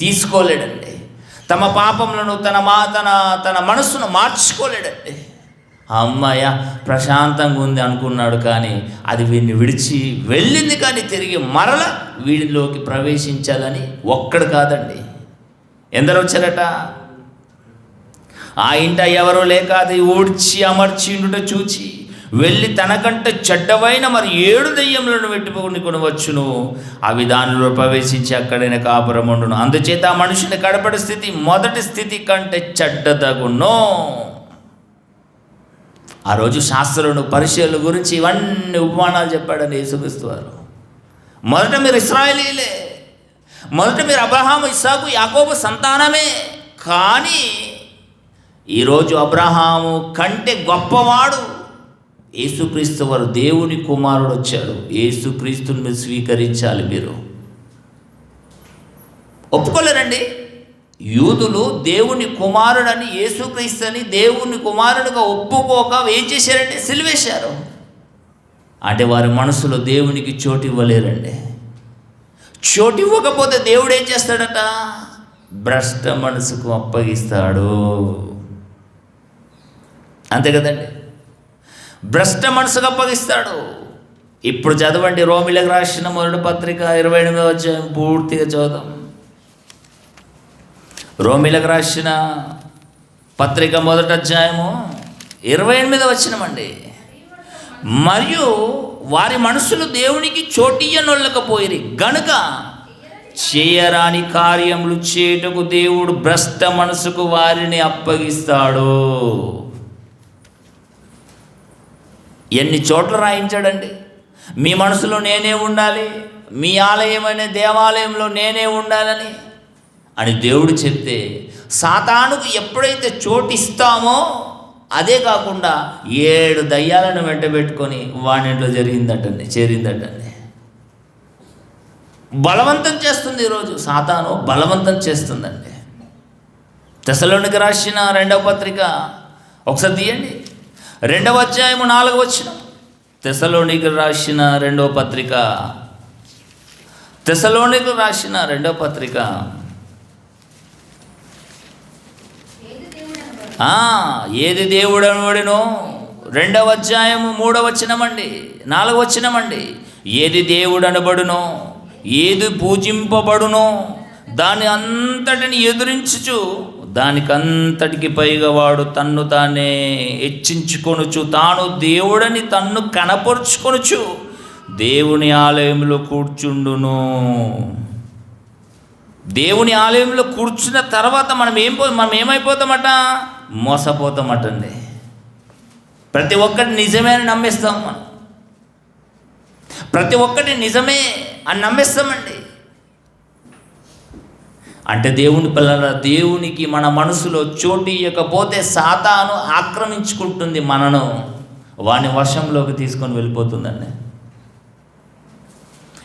[SPEAKER 1] తీసుకోలేడండి. తమ పాపములను తన మనస్సును మార్చుకోలేడండి. అమ్మాయ ప్రశాంతంగా ఉంది అనుకున్నాడు, కానీ అది వీడిని విడిచి వెళ్ళింది. కానీ తిరిగి మరల వీడిలోకి ప్రవేశించాలని ఒక్కడు కాదండి, ఎందరు వచ్చారట. ఆ ఇంట ఎవరో లేక అది ఊడ్చి అమర్చిండుట చూచి వెళ్ళి తనకంటే చెడ్డవైన మరి 7 దెయ్యములను పెట్టుకొని వచ్చును. అవి దానిలో ప్రవేశించి అక్కడైనా కాపురముండును. అందుచేత ఆ మనుషుని కడపడి స్థితి మొదటి స్థితి కంటే చెడ్డదగును. ఆ రోజు శాస్త్రులను పరిచయాల గురించి ఇవన్నీ ఉపమానాలు చెప్పాడని యేసుక్రీస్తు వారు. మొదట మీరు ఇశ్రాయేలీలే, మొదట మీరు అబ్రహాము, ఇస్సాకు, యాకోబు సంతానమే. కానీ ఈరోజు అబ్రహాము కంటే గొప్పవాడు యేసుక్రీస్తు వారు, దేవుని కుమారుడు వచ్చాడు. యేసుక్రీస్తుని మీరు స్వీకరించాలి. మీరు ఒప్పుకోలేరండి. యూదులు దేవుని కుమారుడని, యేసుక్రీస్తు అని దేవుని కుమారుడిగా ఒప్పుకోక ఏం చేశారంటే సిలువేశారు. అంటే వారి మనసులో దేవునికి చోటు ఇవ్వలేరండి. చోటు ఇవ్వకపోతే దేవుడు ఏం చేస్తాడట? భ్రష్ట మనసుకు అప్పగిస్తాడు. అంతే కదండి, భ్రష్ట మనసుకు అప్పగిస్తాడు. ఇప్పుడు చదవండి, రోమిలకు రాసిన మొదటి పత్రిక 28వ అధ్యాయం పూర్తిగా చదువుదాం. రోమిలకు రాసిన పత్రిక మొదటి అధ్యాయము 28వ వచనమండి. మరియు వారి మనసులు దేవునికి చోటియ్యనొల్లకపోయిరి గనుక చేయరాని కార్యములు చేయుటకు దేవుడు భ్రష్ట మనసుకు వారిని అప్పగిస్తాడు. ఎన్ని చోట్ల రాయించాడండి, మీ మనసులో నేనే ఉండాలి, మీ ఆలయం అనే దేవాలయంలో నేనే ఉండాలని అని దేవుడు చెప్తే, సాతానుకు ఎప్పుడైతే చోటు ఇస్తామో అదే కాకుండా 7 దయ్యాలను వెంటబెట్టుకొని వానింట్లో చేరిందటండి. బలవంతం చేస్తుంది. ఈరోజు సాతాను బలవంతం చేస్తుందండి. తెస్సలోనికీయులకు రాసిన 2వ పత్రిక ఒకసారి తీయండి, 2వ అధ్యాయము 4వ వచనం. తెస్సలోనికీయులకు రాసిన 2వ పత్రిక, తెస్సలోనికీయులకు రాసిన 2వ పత్రిక ఏది దేవుడు అనబడునో 2వ అధ్యాయము 3వ వచనమండి, 4వ వచనమండి. ఏది దేవుడు అనబడునో, ఏది పూజింపబడునో దాని అంతటిని ఎదురించుచు దానికంతటికి పైగా వాడు తన్ను తానే హెచ్చించుకొనుచు, తాను దేవుడని తన్ను కనపరుచుకొనుచు దేవుని ఆలయంలో కూర్చుండును. దేవుని ఆలయంలో కూర్చున్న తర్వాత మనం ఏమైపోతామట? మోసపోతామటండి. ప్రతి ఒక్కటి నిజమే అని నమ్మేస్తాం మనం. ప్రతి ఒక్కటి నిజమే అని నమ్మేస్తామండి. అంటే దేవుని పిల్లల, దేవునికి మన మనసులో చోటు ఇవ్వకపోతే సాతాను ఆక్రమించుకుంటుంది మనను, వాని వశంలోకి తీసుకొని వెళ్ళిపోతుందండి.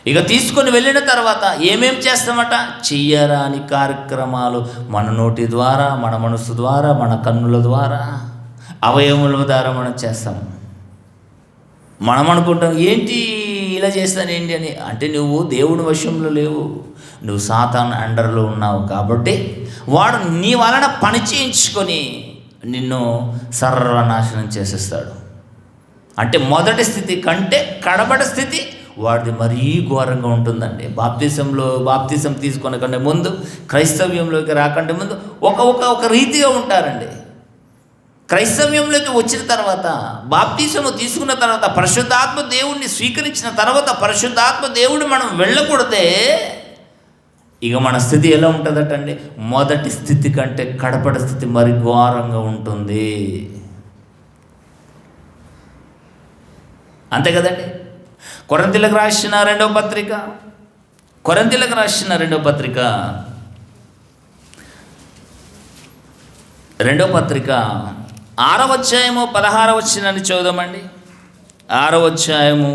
[SPEAKER 1] ఇక తీసుకొని వెళ్ళిన తర్వాత ఏమేం చేస్తామట? చెయ్యరాని కార్యక్రమాలు మన నోటి ద్వారా, మన మనసు ద్వారా, మన కన్నుల ద్వారా, అవయవముల ద్వారా మనం చేస్తాం. మనం అనుకుంటాం, ఏంటి ఇలా చేస్తాను ఏంటి అని. అంటే నువ్వు దేవుని వశంలో లేవు, నువ్వు సాతాను అండర్లో ఉన్నావు. కాబట్టి వాడు నీ వలన పని చేయించుకొని నిన్ను సర్వనాశనం చేసేస్తాడు. అంటే మొదటి స్థితి కంటే కడబడి స్థితి వాడిది మరీ ఘోరంగా ఉంటుందండి. బాప్తిసం తీసుకునే ముందు, క్రైస్తవ్యంలోకి రాకంటే ముందు ఒక రీతిగా ఉంటారండి. క్రైస్తవ్యంలోకి వచ్చిన తర్వాత, బాప్తిసము తీసుకున్న తర్వాత, పరిశుద్ధాత్మ దేవుడిని స్వీకరించిన తర్వాత, పరిశుద్ధాత్మ దేవుడు మనం వెళ్ళకూడదే ఇక మన స్థితి ఎలా ఉంటుందటండి? మొదటి స్థితి కంటే కడపటి స్థితి మరి ఘోరంగా ఉంటుంది. అంతే కదండి. కొరింథీయులకు రాసిన రెండవ పత్రిక 6వ అధ్యాయము 16వ వచనాన్ని చదువుదామండి. 6వ అధ్యాయము,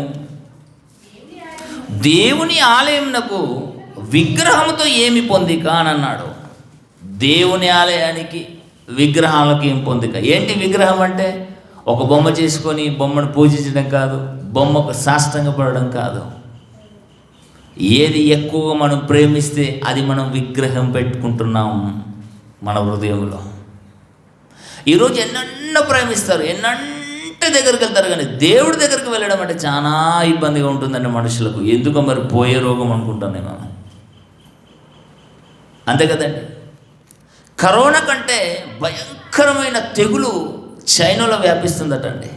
[SPEAKER 1] దేవుని ఆలయమునకు విగ్రహముతో ఏమి పొందిక అని అన్నాడు. దేవుని ఆలయానికి విగ్రహాలకు ఏం పొందిక? ఏంటి విగ్రహం అంటే? ఒక బొమ్మ చేసుకొని బొమ్మను పూజించడం కాదు, బొమ్మకు సాష్టాంగపడడం కాదు. ఏది ఎక్కువగా మనం ప్రేమిస్తే అది మనం విగ్రహం పెట్టుకుంటున్నాం మన హృదయంలో. ఈరోజు ఎన్నెన్నో ప్రేమిస్తారు, ఎన్నంటే దగ్గరికి వెళ్తారు, కానీ దేవుడి దగ్గరికి వెళ్ళడం అంటే చాలా ఇబ్బందిగా ఉంటుందండి మనుషులకు. ఎందుకో మరి పోయే రోగం అనుకుంటాను నేను. అంతే కదండి. కరోనా కంటే భయంకరమైన తెగులు చైనాలో వ్యాపిస్తుందటండి.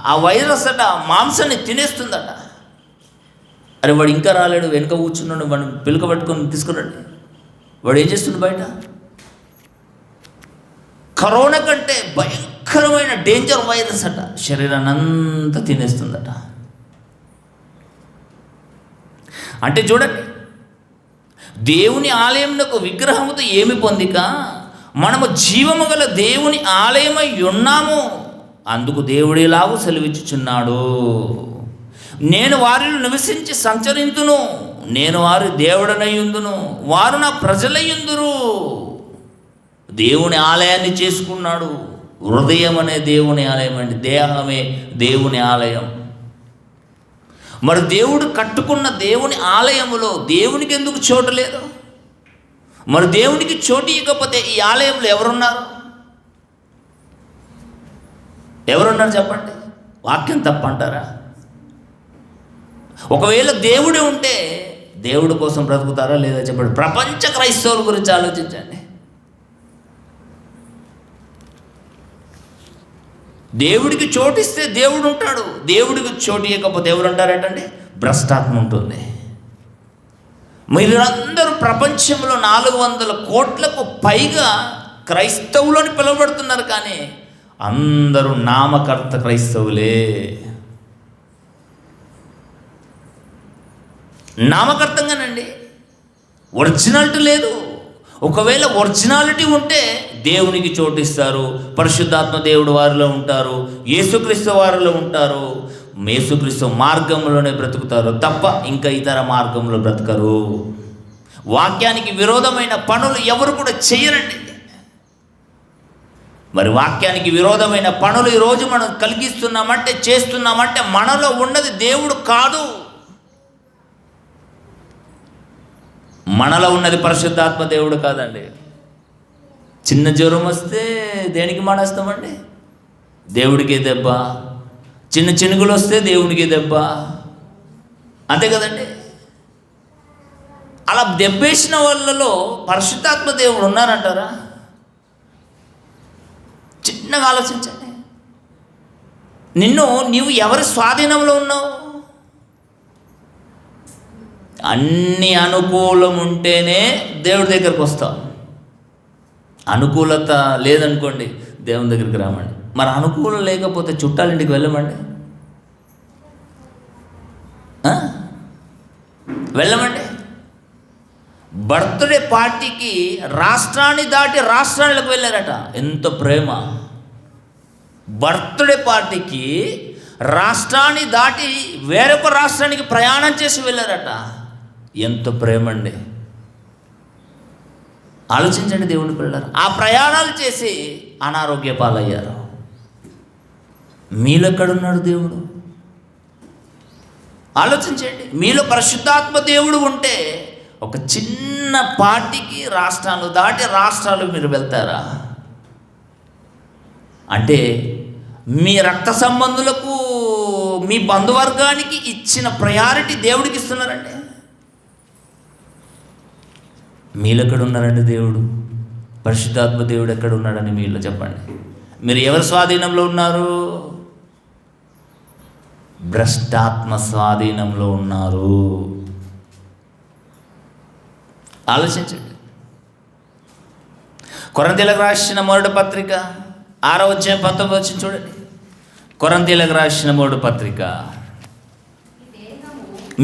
[SPEAKER 1] ఆ వైరస్ అట మాంసాన్ని తినేస్తుందట. అరే వాడు ఇంకా రాలేడు, వెనుక కూర్చున్నాడు, వాడిని పిలుక పట్టుకొని తీసుకురండి. వాడు ఏం చేస్తుండు బయట? కరోనా కంటే భయంకరమైన డేంజర్ వైరస్ అట, శరీరాన్ని అంతా తినేస్తుందట. అంటే చూడండి, దేవుని ఆలయమునకు విగ్రహముతో ఏమి పొందిక? మనము జీవము గల దేవుని ఆలయమై ఉన్నాము, అందుకు దేవుడు ఇలాగూ సెలవిచ్చుచున్నాడు, నేను వారిలో నివసించి సంచరింతును, నేను వారి దేవుడనయ్యుందును, వారు నా ప్రజలయ్యుందురు. దేవుని ఆలయాన్ని చేసుకున్నాడు. హృదయం అనే దేవుని ఆలయం అండి, దేహమే దేవుని ఆలయం. మరి దేవుడు కట్టుకున్న దేవుని ఆలయములో దేవునికి ఎందుకు చోటు లేదు? మరి దేవునికి చోటు ఇవ్వకపోతే ఈ ఆలయంలో ఎవరున్నారు చెప్పండి? వాక్యం తప్పంటారా? ఒకవేళ దేవుడే ఉంటే దేవుడి కోసం బ్రతుకుతారా లేదా చెప్పండి? ప్రపంచ క్రైస్తవుల గురించి ఆలోచించండి. దేవుడికి చోటిస్తే దేవుడు ఉంటాడు, దేవుడికి చోటు ఇవ్వకపోతే ఎవరు ఉంటారటండి? భ్రష్టాత్మ ఉంటుంది. మీరందరూ ప్రపంచంలో 400 కోట్లకు పైగా క్రైస్తవులని పిలువబడుతున్నారు, కానీ అందరూ నామకర్త క్రైస్తవులే. నామకర్తంగానండి, ఒరిజినాలిటీ లేదు. ఒకవేళ ఒరిజినాలిటీ ఉంటే దేవునికి చోటిస్తారు, పరిశుద్ధాత్మ దేవుడు వారిలో ఉంటారు, యేసుక్రీస్తు వారిలో ఉంటారు, యేసుక్రీస్తు మార్గంలోనే బ్రతుకుతారు తప్ప ఇంకా ఇతర మార్గంలో బ్రతకరు. వాక్యానికి విరోధమైన పనులు ఎవరు కూడా చేయరండి. మరి వాక్యానికి విరోధమైన పనులు ఈరోజు మనం చేస్తున్నామంటే మనలో ఉన్నది దేవుడు కాదు, మనలో ఉన్నది పరిశుద్ధాత్మ దేవుడు కాదండి. చిన్న జ్వరం వస్తే దేనికి మానేస్తామండి? దేవుడికి దెబ్బ. చిన్న చినుకులు వస్తే దేవుడికి దెబ్బ. అంతే కదండి. అలా దెబ్బేసిన వాళ్ళలో పరిశుద్ధాత్మ దేవుడు ఉన్నారంటారా? చిన్నగా ఆలోచించండి. నీవు ఎవరి స్వాధీనంలో ఉన్నావు? అన్ని అనుకూలం ఉంటేనే దేవుడి దగ్గరికి వస్తాం. అనుకూలత లేదనుకోండి, దేవుని దగ్గరికి రామండి. మరి అనుకూలం లేకపోతే చుట్టాలింటికి వెళ్ళమండి, వెళ్ళమండి. బర్త్డే పార్టీకి రాష్ట్రాన్ని దాటి రాష్ట్రాలకు వెళ్ళారట. ఎంత ప్రేమ! బర్త్డే పార్టీకి రాష్ట్రాన్ని దాటి వేరొక రాష్ట్రానికి ప్రయాణం చేసి వెళ్ళారట. ఎంత ప్రేమ అండి! ఆలోచించండి దేవుని పిల్లలు. ఆ ప్రయాణాలు చేసి అనారోగ్య పాలయ్యారు. మీలో ఎక్కడున్నాడు దేవుడు? ఆలోచించండి. మీలో పరిశుద్ధాత్మ దేవుడు ఉంటే ఒక చిన్న పార్టీకి రాష్ట్రాలు దాటి రాష్ట్రాలు మీరు వెళ్తారా? అంటే మీ రక్త సంబంధులకు, మీ బంధువర్గానికి ఇచ్చిన ప్రయారిటీ దేవుడికి ఇస్తున్నారండి. మీలో ఎక్కడ ఉన్నారండి దేవుడు? పరిశుద్ధాత్మ దేవుడు ఎక్కడ ఉన్నాడని మీలో చెప్పండి. మీరు ఎవరి స్వాధీనంలో ఉన్నారు? భ్రష్టాత్మ స్వాధీనంలో ఉన్నారు. ఆలోచించండి. కొరింథీయులకు రాసిన మొదటి పత్రిక 6వ అధ్యాయం 19వ వచనం చూడండి. కొరింథీయులకు రాసిన మొదటి పత్రిక,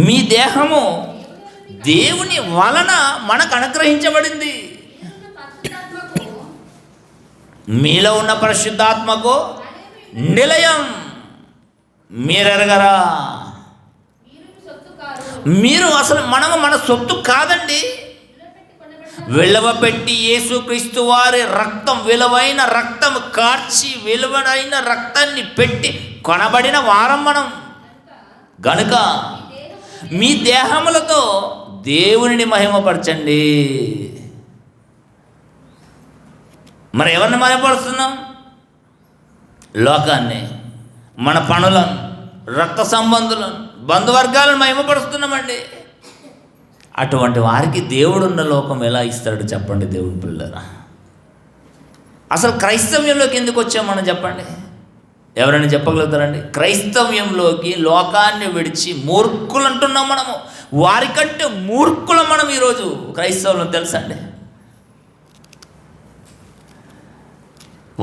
[SPEAKER 1] మీ దేహము దేవుని వలన మనకు అనుగ్రహించబడింది. మీలో ఉన్న పరిశుద్ధాత్మకు నిలయం. మీరెరగరా? మీరు అసలు మన సొత్తు కాదండి. విలువపెట్టి యేసుక్రీస్తు వారి రక్తం, విలువైన రక్తం కార్చి, విలువైన రక్తాన్ని పెట్టి కొనబడిన వారం మనం. గనుక మీ దేహములతో దేవునిని మహిమపరచండి. మరి ఎవరిని మహిమపరుస్తున్నాం? లోకాన్ని, మన పనులను, రక్త సంబంధులను, బంధువర్గాలను మహిమపరుస్తున్నామండి. అటువంటి వారికి దేవుడున్న లోకం ఎలా ఇస్తాడు చెప్పండి దేవుని పిల్లరా? అసలు క్రైస్తవ్యంలోకి ఎందుకు వచ్చాం మనం చెప్పండి? ఎవరైనా చెప్పగలుగుతారండి? క్రైస్తవ్యంలోకి లోకాన్ని విడిచి మూర్ఖులు అంటున్నాం మనము. వారికంటే మూర్ఖులం మనం ఈరోజు క్రైస్తవులు, తెలుసండి.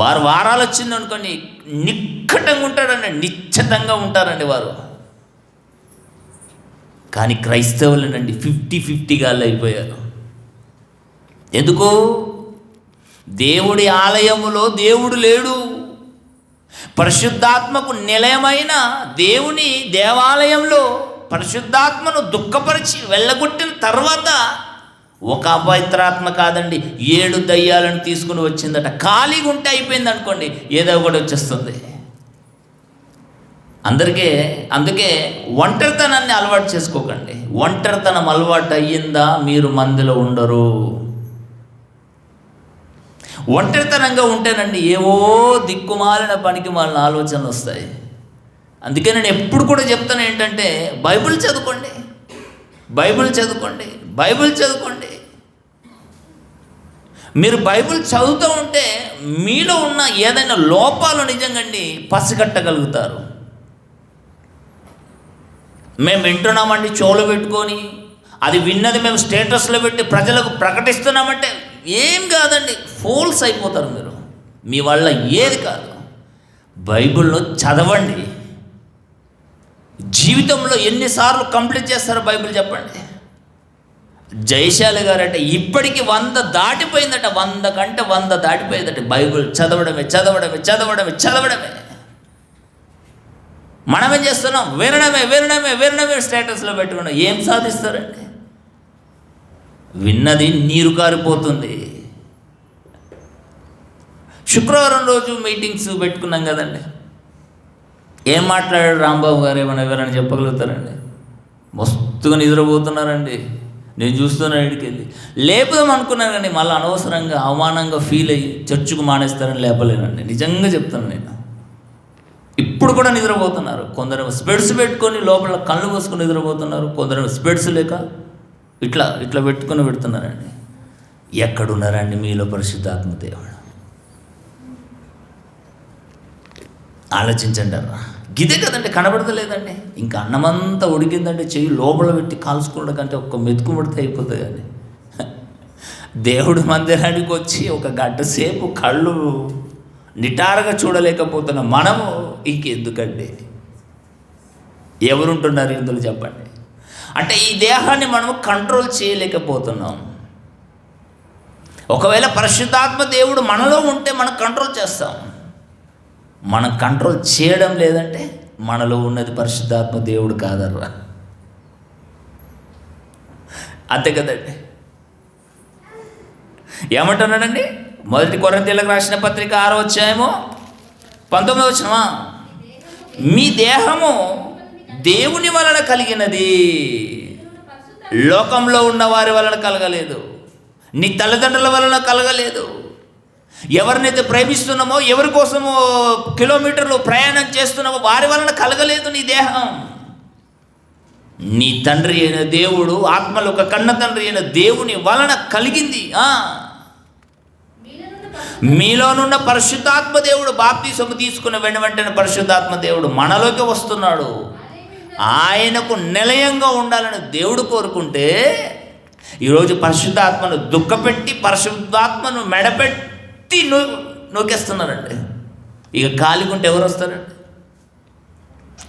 [SPEAKER 1] వారు వారాలు వచ్చింది అనుకోండి, నిక్కటంగా ఉంటారండి, నిశ్చితంగా ఉంటారండి వారు. కానీ క్రైస్తవులేనండి 50-50గా అయిపోయారు. ఎందుకు? దేవుడి ఆలయములో దేవుడు లేడు. పరిశుద్ధాత్మకు నిలయమైన దేవుని దేవాలయంలో పరిశుద్ధాత్మను దుఃఖపరిచి వెళ్ళగొట్టిన తర్వాత ఒక అపవిత్రాత్మ కాదండి, 7 దయ్యాలను తీసుకుని వచ్చిందట. ఖాళీగా ఉంటే అయిపోయింది అనుకోండి, ఏదో ఒకటి వచ్చేస్తుంది. అందుకే ఒంటరితనాన్ని అలవాటు చేసుకోకండి. ఒంటరితనం అలవాటు అయ్యిందా మీరు మందిలో ఉండరు. ఒంటరితనంగా ఉంటేనండి ఏవో దిక్కుమాలిన పనికి మాలిన ఆలోచనలు వస్తాయి. అందుకే నేను ఎప్పుడు కూడా చెప్తాను ఏంటంటే, బైబిల్ చదువుకోండి, బైబిల్ చదువుకోండి, బైబిల్ చదువుకోండి. మీరు బైబిల్ చదువుతూ ఉంటే మీలో ఉన్న ఏదైనా లోపాలు నిజంగా పసిగట్టగలుగుతారు. మేము వింటున్నామండి చెవులు పెట్టుకొని, అది విన్నది మేము స్టేటస్లో పెట్టి ప్రజలకు ప్రకటిస్తున్నామంటే ఏం కాదండి, ఫూల్స్ అయిపోతారు మీరు. మీ వల్ల ఏది కాదు. బైబిల్లో చదవండి. జీవితంలో ఎన్నిసార్లు కంప్లీట్ చేస్తారో బైబిల్ చెప్పండి. జయశాలి గారు అంటే ఇప్పటికీ 100 దాటిపోయిందట, 100 కంటే 100 దాటిపోయిందట. బైబిల్ చదవడమే చదవడమే చదవడమే చదవడమే. మనమేం చేస్తున్నాం? వినడమే వినడమే వినడమే, స్టేటస్లో పెట్టుకున్నాం. ఏం సాధిస్తారండి? విన్నది నీరు కారిపోతుంది. శుక్రవారం రోజు మీటింగ్స్ పెట్టుకున్నాం కదండి. ఏం మాట్లాడాడు రాంబాబు గారు? ఏమైనా ఎవరైనా చెప్పగలుగుతారండి? మస్తుగా నిద్రపోతున్నారండి. నేను చూస్తున్నాను, ఇంటికి వెళ్ళి లేపుదాం అనుకున్నాను కానీ మళ్ళీ అనవసరంగా అవమానంగా ఫీల్ అయ్యి చర్చకు మానేస్తారని లేపలేనండి. నిజంగా చెప్తాను నేను. ఇప్పుడు కూడా నిద్రపోతున్నారు. కొందరు స్పెడ్స్ పెట్టుకొని లోపల కళ్ళు మూసుకొని నిద్రపోతున్నారు. కొందరు స్పెడ్స్ లేక ఇట్లా ఇట్లా పెట్టుకొని పెడుతున్నారండి. ఎక్కడున్నారండి మీలో పరిశుద్ధాత్మ దేవుడు? ఆలోచించండి అన్న. గిదే కదండి, కనబడతలేదండి. ఇంకా అన్నమంతా ఉడికిందంటే చెయ్యి లోపల పెట్టి కాల్చుకోవడం కంటే ఒక్క మెతుకు పడితే అయిపోతుంది. కానీ దేవుడి మందిరానికి వచ్చి ఒక గంట సేపు కళ్ళు నిటారుగా చూడలేకపోతున్న మనము ఇంకెందుకండి? ఎవరుంటున్నారు ఇందులో చెప్పండి? అంటే ఈ దేహాన్ని మనము కంట్రోల్ చేయలేకపోతున్నాం. ఒకవేళ పరిశుద్ధాత్మ దేవుడు మనలో ఉంటే మనం కంట్రోల్ చేస్తాం. మనం కంట్రోల్ చేయడం లేదంటే మనలో ఉన్నది పరిశుద్ధాత్మ దేవుడు కాదర్రా. అంతే కదండి. ఏమంటున్నాడండి? 1 కొరింథీయులకు రాసిన పత్రిక 6వ అధ్యాయము 19వ వచనమా? మీ దేహము దేవుని వలన కలిగినది, లోకంలో ఉన్న వారి వలన కలగలేదు, నీ తల్లిదండ్రుల వలన కలగలేదు, ఎవరినైతే ప్రేమిస్తున్నామో, ఎవరి కోసమో కిలోమీటర్లు ప్రయాణం చేస్తున్నామో వారి వలన కలగలేదు నీ దేహం. నీ తండ్రి అయిన దేవుడు, ఆత్మలో ఒక కన్న తండ్రి అయిన దేవుని వలన కలిగింది. మీలోనున్న పరిశుద్ధాత్మ దేవుడు, బాప్తిసము తీసుకున్న వెంటనే పరిశుద్ధాత్మ దేవుడు మనలోకి వస్తున్నాడు. ఆయనకు నిలయంగా ఉండాలని దేవుడు కోరుకుంటే, ఈరోజు పరిశుద్ధాత్మను దుఃఖపెట్టి పరిశుద్ధాత్మను మెడపెట్టి నూకేస్తున్నారండి. ఇక కాలిగుంటే ఎవరు వస్తారండి?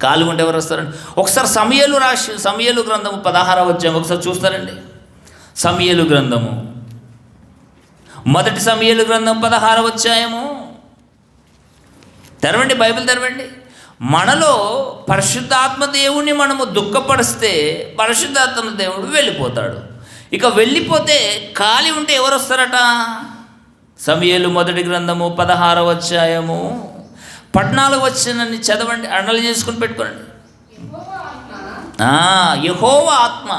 [SPEAKER 1] కాలుగుంటే ఎవరు వస్తారండి? ఒకసారి సమూయేలు గ్రంథము 16వ అధ్యాయం ఒకసారి చూస్తారండి. సమూయేలు గ్రంథము, మొదటి సమూయేలు గ్రంథం 16వ అధ్యాయము తెరవండి, బైబిల్ తెరవండి. మనలో పరిశుద్ధాత్మ దేవుని మనము దుఃఖపరిస్తే పరిశుద్ధాత్మ దేవుడు వెళ్ళిపోతాడు. ఇక వెళ్ళిపోతే ఖాళీ ఉంటే ఎవరు వస్తారట? సమూయేలు మొదటి గ్రంథము 16వ అధ్యాయము 14 వచనాన్ని చదవండి, అండలు చేసుకుని పెట్టుకోండి. యెహోవా ఆత్మ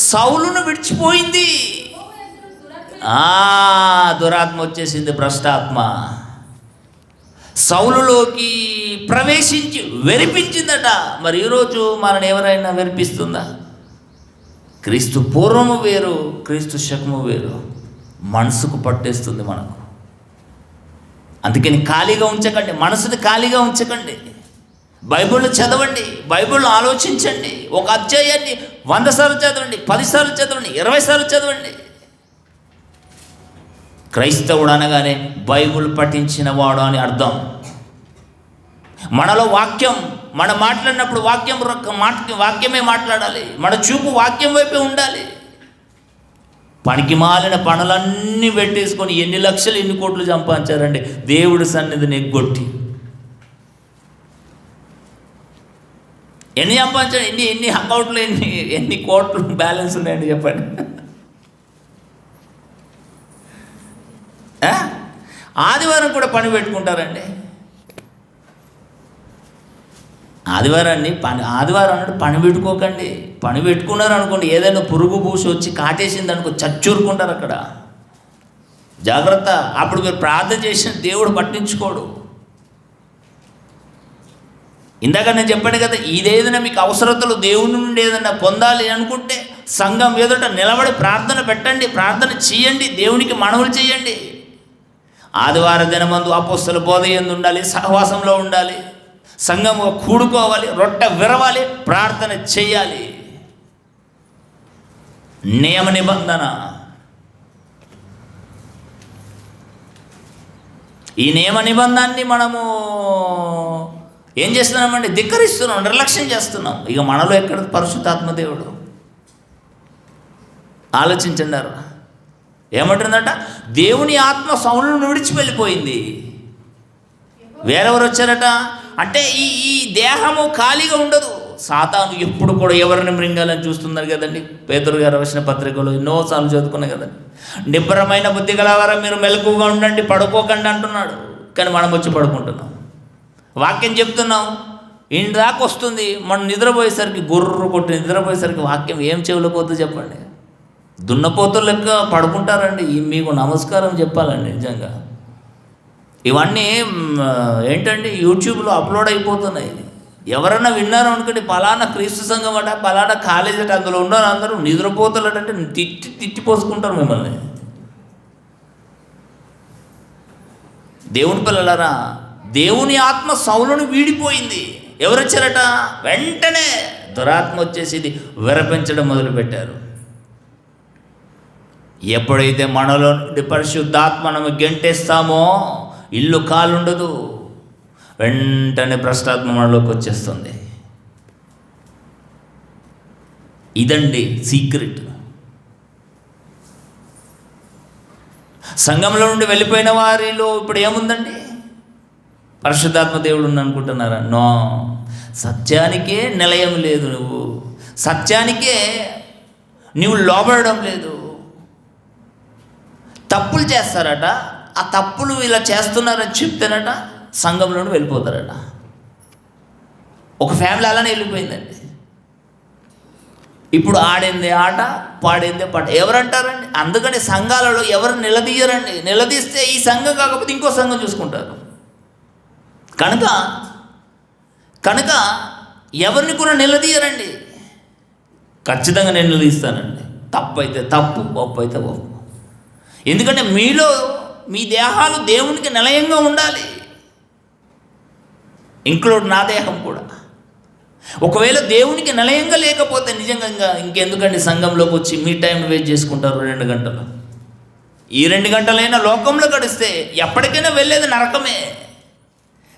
[SPEAKER 1] సౌలును విడిచిపోయింది. దురాత్మ వచ్చేసింది, భ్రష్టాత్మ సౌలులోకి ప్రవేశించి వెరిపించిందట. మరి ఈరోజు మనని ఎవరైనా వెరిపిస్తుందా? క్రీస్తు పూర్వము వేరు, క్రీస్తు శకము వేరు. మనసుకు పట్టేస్తుంది మనకు. అందుకని ఖాళీగా ఉంచకండి, మనసుని ఖాళీగా ఉంచకండి. బైబిల్ చదవండి, బైబిల్ ఆలోచించండి. ఒక అధ్యాయాన్ని 100 సార్లు చదవండి, 10 సార్లు చదవండి, 20 సార్లు చదవండి. క్రైస్తవుడు అనగానే బైబిల్ పఠించిన వాడు అని అర్థం. మనలో వాక్యం, మనం మాట్లాడినప్పుడు వాక్యమే మాట్లాడాలి. మన చూపు వాక్యం వైపే ఉండాలి. పనికి మాలిన పనులన్నీ పెట్టేసుకొని ఎన్ని లక్షలు ఎన్ని కోట్లు సంపాదించారండి దేవుడి సన్నిధిని ఎగ్గొట్టి. ఎన్ని సంపాదించారు? ఎన్ని అకౌంట్లు ఎన్ని కోట్లు బ్యాలెన్స్ ఉన్నాయండి చెప్పండి. ఆదివారం కూడా పని పెట్టుకుంటారండి. ఆదివారం అన్నట్టు పని పెట్టుకోకండి. పని పెట్టుకున్నారు అనుకోండి, ఏదైనా పురుగు పూసి వచ్చి కాటేసింది అనుకో, చచ్చూరుకుంటారు అక్కడ. జాగ్రత్త. అప్పుడు మీరు ప్రార్థన చేసిన దేవుడు పట్టించుకోడు. ఇందాక నేను చెప్పాను కదా, ఇదేదైనా మీకు అవసరతలు దేవుని నుండి ఏదైనా పొందాలి అనుకుంటే సంఘం ఎదుట నిలబడి ప్రార్థన పెట్టండి, ప్రార్థన చేయండి, దేవునికి మనవులు చేయండి. ఆదివార దినమందు అపోస్తల బోధ యందు ఉండాలి, సహవాసంలో ఉండాలి, సంఘము కూడుకోవాలి, రొట్టె విరవాలి, ప్రార్థన చేయాలి. నియమ నిబంధన. ఈ నియమ నిబంధనని మనము ఏం చేస్తున్నామండి? ధిక్కరిస్తున్నాం, నిర్లక్ష్యం చేస్తున్నాం. ఇక మనలో ఎక్కడ పరిశుద్ధాత్మ దేవుడు? ఆలోచించండారు. ఏమంటుందట? దేవుని ఆత్మ సౌలును విడిచి వెళ్ళిపోయింది. వేరెవరు వచ్చారట? అంటే ఈ దేహము ఖాళీగా ఉండదు. సాతాను ఎప్పుడు కూడా ఎవరిని మృంగాలని చూస్తున్నారు కదండి. పేతురు గారు రాసిన పత్రికలో ఎన్నోసార్లు చదువుకున్నాయి కదండి. నిబ్బరమైన బుద్ధి గలవారా మీరు మెలకుగా ఉండండి, పడుకోకండి అంటున్నాడు. కానీ మనం వచ్చి పడుకుంటున్నాం. వాక్యం చెప్తున్నాం, ఇంటి దాకా వస్తుంది, మనం నిద్రపోయేసరికి గుర్రు కొట్టి నిద్రపోయేసరికి వాక్యం ఏం చెవులకు పోతుంది చెప్పండి. దున్నపోతులు లెక్క పడుకుంటారండి. మీకు నమస్కారం చెప్పాలండి నిజంగా. ఇవన్నీ ఏంటండి యూట్యూబ్లో అప్లోడ్ అయిపోతున్నాయి. ఎవరన్నా విన్నారు అనుకోండి, పలానా క్రీస్తు సంఘం అట, పలానా కాలేజ్ అట, అందులో ఉన్నారు అందరూ నిద్రపోతులటంటే తిట్టి పోసుకుంటారు మిమ్మల్ని. దేవుని పిల్లలారా, దేవుని ఆత్మ సౌలును వీడిపోయింది. ఎవరు వచ్చారట? వెంటనే దురాత్మ వచ్చేసి ఇది విరపించడం మొదలుపెట్టారు. ఎప్పుడైతే మనలో నుండి పరిశుద్ధాత్మ మనం గెంటేస్తామో ఇల్లు కాలుండదు, వెంటనే భ్రష్టాత్మ మనలోకి వచ్చేస్తుంది. ఇదండి సీక్రెట్. సంఘంలో నుండి వెళ్ళిపోయిన వారిలో ఇప్పుడు ఏముందండి? పరిశుద్ధాత్మ దేవుడు అనుకుంటున్నారా? నో. సత్యానికే నిలయం లేదు. నువ్వు సత్యానికే నువ్వు లోబడడం లేదు. తప్పులు చేస్తారట, ఆ తప్పులు ఇలా చేస్తున్నారని చెప్తేనట సంఘంలో నుండి వెళ్ళిపోతారట. ఒక ఫ్యామిలీ అలానే వెళ్ళిపోయిందండి. ఇప్పుడు ఆడింది ఆట, పాడింది పాట. ఎవరంటారండి? అందుకని సంఘాలలో ఎవరు నిలదీయరండి. నిలదీస్తే ఈ సంఘం కాకపోతే ఇంకో సంఘం చూసుకుంటారు. కనుక ఎవరిని కూడా నిలదీయరండి. ఖచ్చితంగా నేను నిలదీస్తానండి. తప్పు అయితే తప్పు, ఒప్పు అయితే ఒప్పు. ఎందుకంటే మీలో మీ దేహాలు దేవునికి నిలయంగా ఉండాలి, ఇంక్లూడ్ నా దేహం కూడా. ఒకవేళ దేవునికి నిలయంగా లేకపోతే నిజంగా ఇంకెందుకండి సంఘంలోకి వచ్చి మీ టైం వేస్ట్ చేసుకుంటారు 2 గంటలు. ఈ 2 గంటలైనా లోకంలో గడిస్తే ఎప్పటికైనా వెళ్ళేది నరకమే.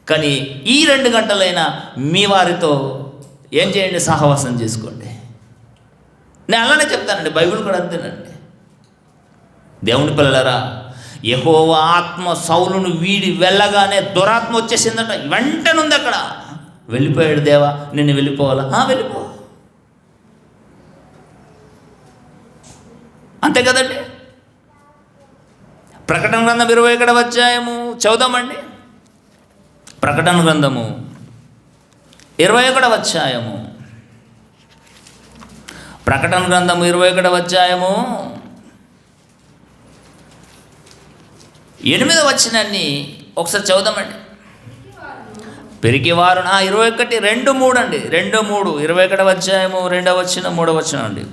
[SPEAKER 1] కానీ ఈ 2 గంటలైనా మీ వారితో ఏం చేయండి? సహవాసం చేసుకోండి. నేను అలానే చెప్తానండి, బైబిల్ కూడా అంతేనండి. దేవుని పిల్లలారా, యెహోవా ఆత్మ సౌలును వీడి వెళ్ళగానే దురాత్మ వచ్చేసిందట. వెంటనే ఉంది అక్కడ. వెళ్ళిపోయాడు. దేవా నిన్ను వెళ్ళిపోవాలా? వెళ్ళిపో. అంతే కదండి. ప్రకటన గ్రంథం 21వ అధ్యాయము చదువుదామండి. ప్రకటన గ్రంథము 21వ అధ్యాయము. ప్రకటన గ్రంథము 21వ అధ్యాయము 8వ వచనాన్ని ఒకసారి చదువుదామండి. పెరిగివారు 21, 2, 3 అండి. 2, 3 21వ అధ్యాయము 2వ వచనం 3వ వచనం అండి.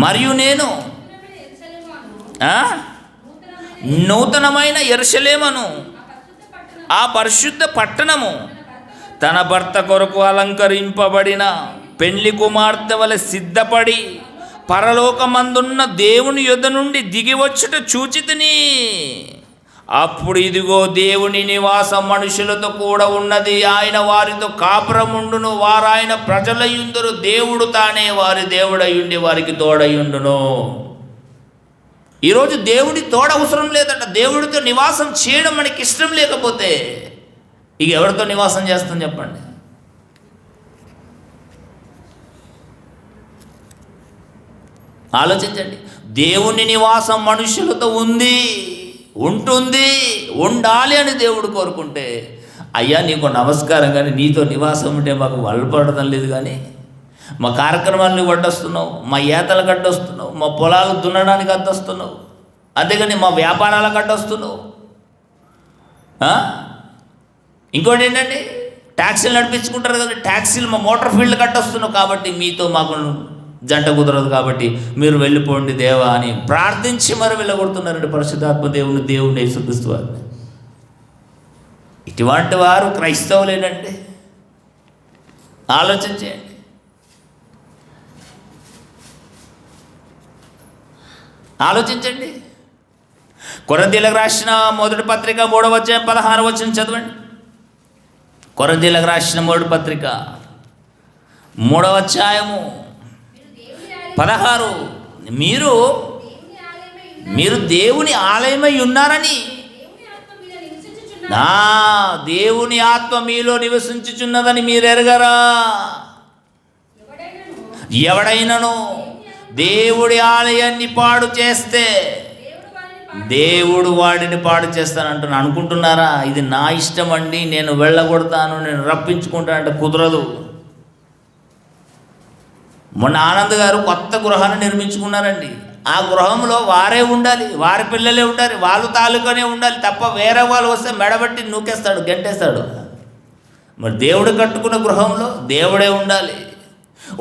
[SPEAKER 1] మరియు నేను నూతనమైన యెరూషలేమును, ఆ పరిశుద్ధ పట్టణము, తన భర్త కొరకు అలంకరింపబడిన పెండ్లి కుమార్తె వలె సిద్ధపడి పరలోకమందున్న దేవుని యొద్ద నుండి దిగివచ్చుట చూచితిని. అప్పుడు ఇదిగో దేవుని నివాసం మనుషులతో కూడా ఉన్నది. ఆయన వారితో కాపురముండును. వారు ఆయన ప్రజలయుందురు. దేవుడు తానే వారి దేవుడయుండి వారికి తోడయుండును. ఈరోజు దేవుడి తోడ అవసరం లేదంట. దేవుడితో నివాసం చేయడం మనకి ఇష్టం లేకపోతే ఇక ఎవరితో నివాసం చేస్తాం చెప్పండి? ఆలోచించండి. దేవుని నివాసం మనుషులతో ఉంటుంది, ఉండాలి అని దేవుడు కోరుకుంటే, అయ్యా నీకు నమస్కారం, కానీ నీతో నివాసం ఉంటే మాకు వల్లపడటం లేదు. కానీ మా కార్యక్రమాలను వడ్డొస్తున్నావు, మా ఏతలకు అడ్డొస్తున్నావు, మా పొలాలు దున్నడానికి అడ్డొస్తున్నావు, అంతేగాని మా వ్యాపారాలకు అడ్డొస్తున్నావు. ఇంకోటి ఏంటండి, ట్యాక్సీలు నడిపించుకుంటారు కదా, ట్యాక్సీలు మా మోటార్ ఫీల్డ్కి అడ్డొస్తున్నావు. కాబట్టి మీతో మాకు జంట కుదరదు, కాబట్టి మీరు వెళ్ళిపోండి దేవా అని ప్రార్థించి మరి వెళ్ళగొడుతున్నారండి పరిశుద్ధాత్మ దేవుని యేసుక్రీస్తు వారిని. ఇటువంటి వారు క్రైస్తవులేనండి. ఆలోచించేయండి. ఆలోచించండి. కొరింథీయులకు రాసిన మొదటి పత్రిక 3వ అధ్యాయం 16వ వచనం చదవండి. కొరింథీయులకు రాసిన మొదటి పత్రిక 3వ అధ్యాయము 16. మీరు దేవుని ఆలయమై ఉన్నారని, దేవుని ఆత్మ మీలో నివసించుచున్నదని మీరు ఎరగరా? ఎవడైనను దేవుడి ఆలయాన్ని పాడు చేస్తే దేవుడు వాడిని పాడు చేస్తానంటున్నాను. అనుకుంటున్నారా ఇది నా ఇష్టం అండి, నేను వెళ్ళగొడతాను, నేను రప్పించుకుంటానంటే కుదరదు. మొన్న ఆనంద్ గారు కొత్త గృహాన్ని నిర్మించుకున్నారండి. ఆ గృహంలో వారే ఉండాలి, వారి పిల్లలే ఉండాలి, వాళ్ళు తాలూకానే ఉండాలి తప్ప వేరే వాళ్ళు వస్తే మెడబట్టి నూకేస్తాడు, గంటేస్తాడు. మరి దేవుడు కట్టుకున్న గృహంలో దేవుడే ఉండాలి.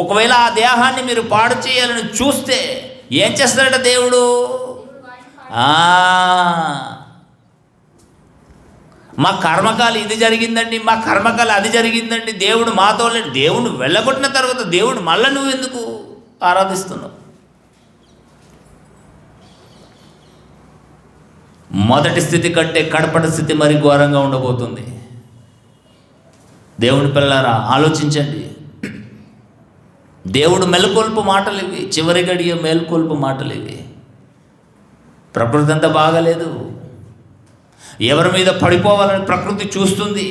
[SPEAKER 1] ఒకవేళ ఆ దేహాన్ని మీరు పాడు చేయాలని చూస్తే ఏం చేస్తాడట దేవుడు? మా కర్మకాలు ఇది జరిగిందండి, మా కర్మకాలు అది జరిగిందండి, దేవుడు మాతో లేడు. దేవుడు వెళ్ళగొట్టిన తర్వాత దేవుడు మళ్ళీ నువ్వు ఎందుకు ఆరాధిస్తున్నావు? మొదటి స్థితి కంటే కడపటి స్థితి మరి ఘోరంగా ఉండబోతుంది. దేవుని పిల్లలారా ఆలోచించండి. దేవుడు మెలకొల్పు మాటలు ఇవి, చివరి గడియ మేల్కొల్పు మాటలు ఇవి. ప్రకృతి అంతా బాగాలేదు. ఎవరి మీద పడిపోవాలని ప్రకృతి చూస్తుంది,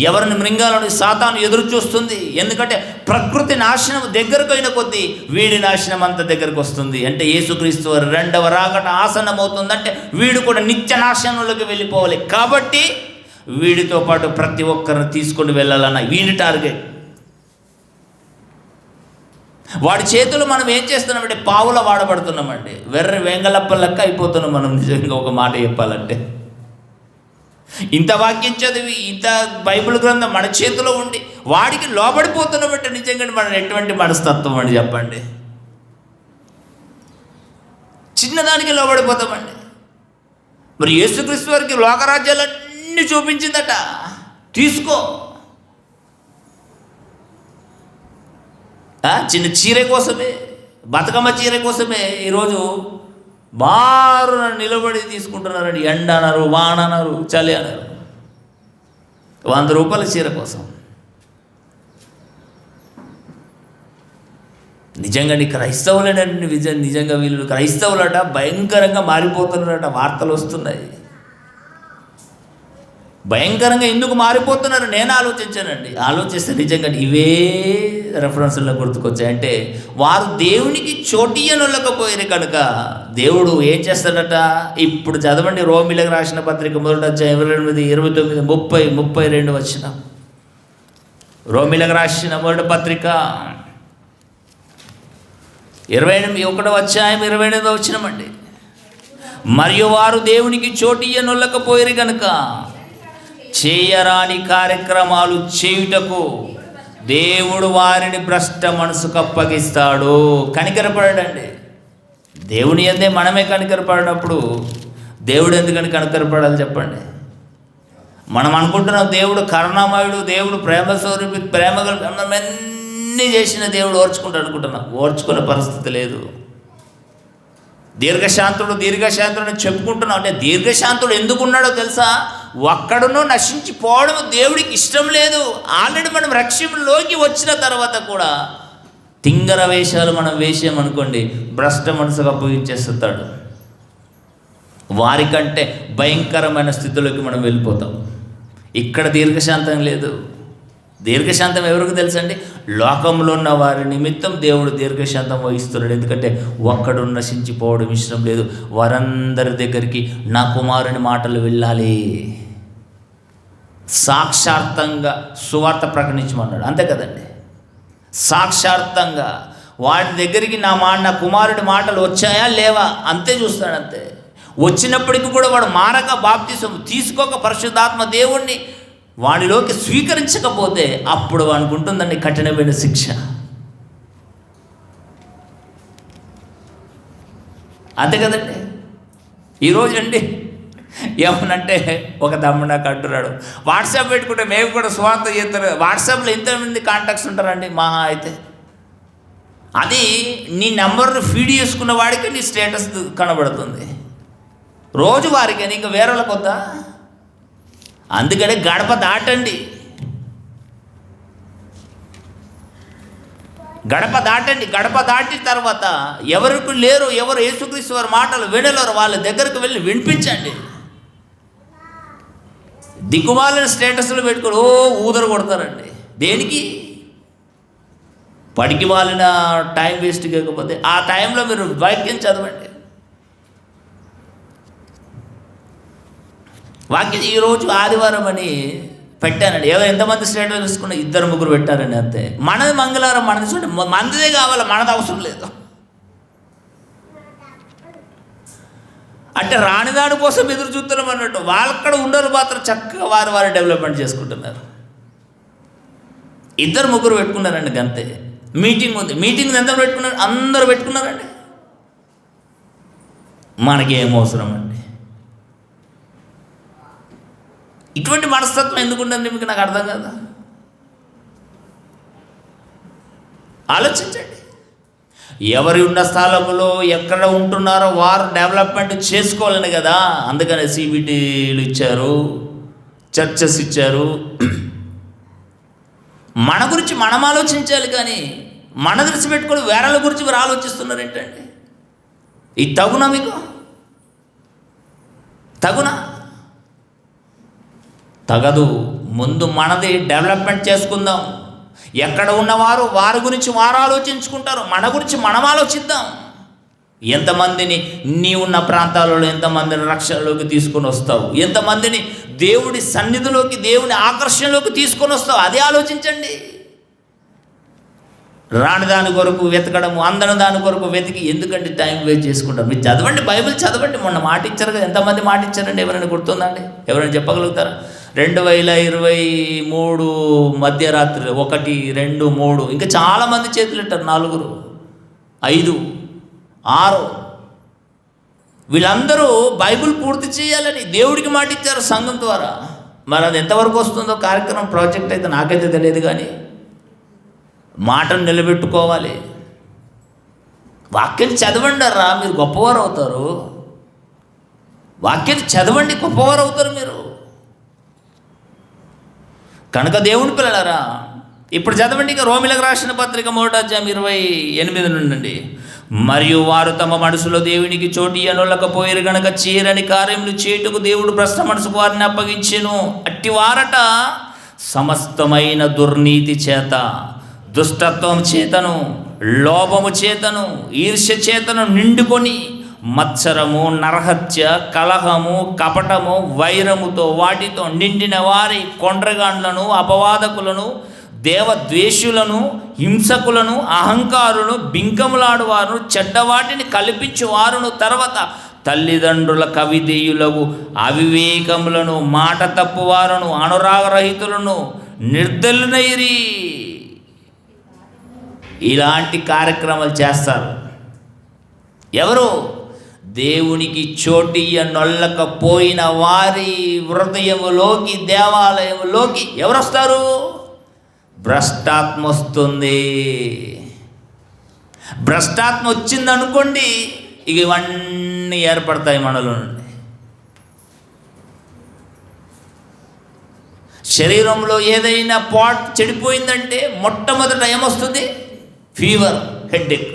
[SPEAKER 1] ఎవరిని మృంగాలని సాతాను ఎదురు చూస్తుంది. ఎందుకంటే ప్రకృతి నాశనం దగ్గరకు అయిన కొద్దీ వీడి నాశనం అంత దగ్గరకు వస్తుంది. అంటే యేసుక్రీస్తు వారి 2వ రాకడ ఆసన్నమవుతుందంటే వీడు కూడా నిత్య నాశనంలోకి వెళ్ళిపోవాలి. కాబట్టి వీడితో పాటు ప్రతి ఒక్కరిని తీసుకొని వెళ్ళాలన్న వీడి టార్గెట్. వాడి చేతులు మనం ఏం చేస్తున్నామంటే పావుల వాడబడుతున్నామండి. వెర్రి వెంగళప్ప లెక్క అయిపోతున్నాం మనం. నిజంగా ఒక మాట చెప్పాలంటే, ఇంత వాక్యం చదివి ఇంత బైబిల్ గ్రంథం మన చేతిలో ఉండి వాడికి లోబడిపోతున్నామంటే నిజంగా మనం ఎటువంటి మనస్తత్వం అండి చెప్పండి. చిన్నదానికి లోబడిపోతామండి. మరి యేసుక్రీస్తు వారికి లోకరాజ్యాలన్నీ చూపించిందట, తీసుకో. చిన్న చీర కోసమే, బతుకమ్మ చీర కోసమే ఈరోజు బారున నిలబడి తీసుకుంటున్నారండి. ఎండ అన్నారు, వాన అన్నారు, చలి అన్నారు. 100 రూపాయల చీర కోసం. నిజంగా క్రైస్తవులేనండి. నిజంగా వీళ్ళు క్రైస్తవులట భయంకరంగా మారిపోతున్నారట. వార్తలు వస్తున్నాయి. భయంకరంగా ఎందుకు మారిపోతున్నారు నేను ఆలోచించానండి. ఆలోచిస్తే నిజంగా ఇవే రెఫరెన్స్లో గుర్తుకొచ్చాయి. అంటే వారు దేవునికి చోటియ్యనొల్లకపోయారు కనుక దేవుడు ఏం చేస్తాడట. ఇప్పుడు చదవండి, రోమిలకు రాసిన పత్రిక 1వ అధ్యాయం 28, 29, 30, 32 వచ్చిన. రోమిలకు రాసిన 1వ పత్రిక 1వ అధ్యాయం 28 వచ్చినమండి. మరియు వారు దేవునికి చోటియ్యనొల్లకపోయారు కనుక చేయరాని కార్యక్రమాలు చేయుటకు దేవుడు వారిని భ్రష్ట మనసుకు అప్పగిస్తాడు. కనికరపడండి. దేవుని అందే మనమే కనికరపడినప్పుడు దేవుడు ఎందుకని కనికరపడాలి చెప్పండి. మనం అనుకుంటున్నాం దేవుడు కరుణామయుడు, దేవుడు ప్రేమ స్వరూపి, ప్రేమ అన్నీ చేసిన దేవుడు ఓర్చుకుంటాడు అనుకుంటున్నాం. ఓర్చుకునే పరిస్థితి లేదు. దీర్ఘశాంతుడు అని చెప్పుకుంటున్నాం. అంటే దీర్ఘశాంతుడు ఎందుకున్నాడో తెలుసా? ఒక్కడునో నశించిపోవడం దేవుడికి ఇష్టం లేదు. ఆల్రెడీ మనం రక్షణలోకి వచ్చిన తర్వాత కూడా తింగర వేషాలు మనం వేసామనుకోండి, భ్రష్ట మనసుకు అప్పగించేస్తాడు. వారికంటే భయంకరమైన స్థితిలోకి మనం వెళ్ళిపోతాం. ఇక్కడ దీర్ఘశాంతం లేదు. దీర్ఘశాంతం ఎవరికి తెలుసండి? లోకంలో ఉన్న వారి నిమిత్తం దేవుడు దీర్ఘశాంతం వహిస్తున్నాడు. ఎందుకంటే ఒక్కడు నశించిపోవడం ఇష్టం లేదు. వారందరి దగ్గరికి నా కుమారుని మాటలు వెళ్ళాలి, సాక్షార్థంగా సువార్త ప్రకటించమన్నాడు. అంతే కదండి. సాక్షార్థంగా వాడి దగ్గరికి నా కుమారుడి మాటలు వచ్చాయా లేవా అంతే చూస్తాడు. అంతే. వచ్చినప్పటికీ కూడా వాడు మారక, బాప్తిసం తీసుకోక, పరిశుద్ధాత్మ దేవుణ్ణి వాడిలోకి స్వీకరించకపోతే అప్పుడు వానికి ఉంటుందండి కఠినమైన శిక్ష. అంతే కదండి. ఈరోజు అండి ఏమనంటే ఒక తమ్ముడు నాకు అంటున్నాడు, వాట్సాప్ పెట్టుకుంటే మేము కూడా స్వార్థ చేస్తారు. వాట్సాప్లో ఎంతమంది కాంటాక్ట్స్ ఉంటారండి మహా అయితే. అది నీ నెంబర్ను ఫీడ్ చేసుకున్న వాడికి నీ స్టేటస్ కనబడుతుంది రోజు వారికి, ఇంకా వేరే వాళ్ళకి వద్దా? అందుకనే గడప దాటండి, గడప దాటండి. గడప దాటిన తర్వాత ఎవరికి లేరు, ఎవరు యేసుక్రీస్తు వారి మాటలు వినలేరు, వాళ్ళ దగ్గరకు వెళ్ళి వినిపించండి. దిక్కుమాలిన స్టేటస్లు పెట్టుకొని ఊదర కొడతారండి. దేనికి? పడికి మాలిన టైం వేస్ట్ కాకపోతే ఆ టైంలో మీరు వాక్యం చదవండి. వాక్యం ఈరోజు ఆదివారం అని పెట్టానండి. ఎంతమంది స్టేటస్ చూసుకున్నా 2-3 పెట్టారండి అంతే. మనది మంగళవారం, మనది చూడండి, మనదే కావాలి, మనది అవసరం లేదు. అంటే రానిదాని కోసం ఎదురు చూస్తున్నాం అన్నట్టు. వాళ్ళక్కడ ఉండరు మాత్రం చక్కగా వారు డెవలప్మెంట్ చేసుకుంటున్నారు. 2-3 పెట్టుకున్నారండి అంతే. మీటింగ్ ఉంది, మీటింగ్ ఎంత పెట్టుకున్నారు? అందరూ పెట్టుకున్నారండి. మనకేం అవసరం అండి? ఇటువంటి మనస్తత్వం ఎందుకుంటుంది మీకు? నాకు అర్థం కదా. ఆలోచించండి. ఎవరి ఉన్న స్థలంలో ఎక్కడ ఉంటున్నారో వారు డెవలప్మెంట్ చేసుకోవాలని కదా. అందుకనే CBTలు ఇచ్చారు, చర్చెస్ ఇచ్చారు. మన గురించి మనం ఆలోచించాలి, కానీ మన దృష్టి పెట్టుకొని వేరేల గురించి మీరు ఆలోచిస్తున్నారు ఏంటండి? ఇది తగునా మీకు? తగునా? తగదు. ముందు మనది డెవలప్మెంట్ చేసుకుందాం. ఎక్కడ ఉన్నవారు వారి గురించి వారు ఆలోచించుకుంటారు, మన గురించి మనం ఆలోచిద్దాం. ఎంతమందిని నీ ఉన్న ప్రాంతాలలో ఎంతమందిని రక్షణలోకి తీసుకొని వస్తావు, ఎంతమందిని దేవుడి సన్నిధిలోకి, దేవుని ఆకర్షణలోకి తీసుకొని వస్తావు, అదే ఆలోచించండి. రాని దాని కొరకు వెతకడము, అందని దాని కొరకు వెతికి ఎందుకంటే టైం వేస్ట్ చేసుకుంటారు. మీరు చదవండి, బైబిల్ చదవండి. మొన్న మాట ఇచ్చారు కదా, ఎంతమంది మాట ఇచ్చారండి? ఎవరైనా గుర్తుందండి? ఎవరైనా చెప్పగలుగుతారా? 2023 మధ్యరాత్రి 1, 2, 3 ఇంకా చాలామంది చేతులు పెట్టారు. 4, 5, 6 వీళ్ళందరూ బైబిల్ పూర్తి చేయాలని దేవుడికి మాట ఇచ్చారు సంఘం ద్వారా. మరి అది ఎంతవరకు వస్తుందో కార్యక్రమం, ప్రాజెక్ట్ అయితే నాకైతే తెలియదు, కానీ మాటను నిలబెట్టుకోవాలి. వాక్యం చదవండి రా, మీరు గొప్పవారు అవుతారు. వాక్యాన్ని చదవండి, గొప్పవారు అవుతారు మీరు. కనుక దేవుని పిల్లలారా, ఇప్పుడు చదవండి. ఇక రోమిలకు రాసిన పత్రిక 3:28 నుండి. మరియు వారు తమ మనసులో దేవునికి చోటు ఇయ్యనొల్లకపోయిరు గనక చేయరని కార్యములు చేటుకు దేవుడు భ్రష్ట మనసుకు వారిని అప్పగించెను. అట్టివారట సమస్తమైన దుర్నీతి చేత, దుష్టత్వం చేతను, లోభము చేతను, ఈర్ష్య చేతను నిండుకొని మత్సరము, నరహత్య, కలహము, కపటము, వైరముతో వాటితో నిండిన వారి కొండ్రగాండ్లను, అపవాదకులను, దేవద్వేషులను, హింసకులను, అహంకారులను, బింకములాడువారును, చెడ్డవాటిని కల్పించువారును, తర్వాత తల్లిదండ్రుల కవిధేయులకు, అవివేకములను, మాట తప్పువారును, అనురాగరహితులను, నిర్దలునైరి. ఇలాంటి కార్యక్రమాలు చేస్తారు. ఎవరు? దేవునికి చోటియ్యనొల్లకపోయిన వారి హృదయములోకి, దేవాలయములోకి ఎవరు వస్తారు? భ్రష్టాత్మ వస్తుంది. భ్రష్టాత్మ వచ్చిందనుకోండి, ఇక ఇవన్నీ ఏర్పడతాయి మనలో నుండి. శరీరంలో ఏదైనా పార్ట్ చెడిపోయిందంటే మొట్టమొదట ఏమొస్తుంది? Fever, headache.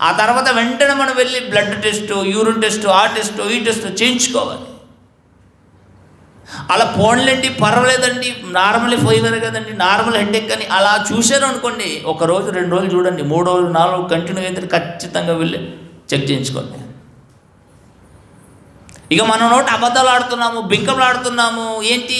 [SPEAKER 1] ఆ తర్వాత వెంటనే మనం వెళ్ళి బ్లడ్ టెస్ట్, యూరిన్ టెస్ట్, ఆ టెస్ట్, ఈ టెస్ట్ చేయించుకోవాలి. అలా పోన్లేండి, పర్వాలేదండి, నార్మల్ ఫీవర్ కదండి, నార్మల్ హెడ్ఏక్ అని అలా చూశారు అనుకోండి, 1 రోజు 2 రోజులు చూడండి, 3 రోజులు 4 రోజులు కంటిన్యూ అయితే ఖచ్చితంగా వెళ్ళి చెక్ చేయించుకోండి. ఇక మన నోట అబద్ధాలు ఆడుతున్నాము, బింకములు ఆడుతున్నాము, ఏంటి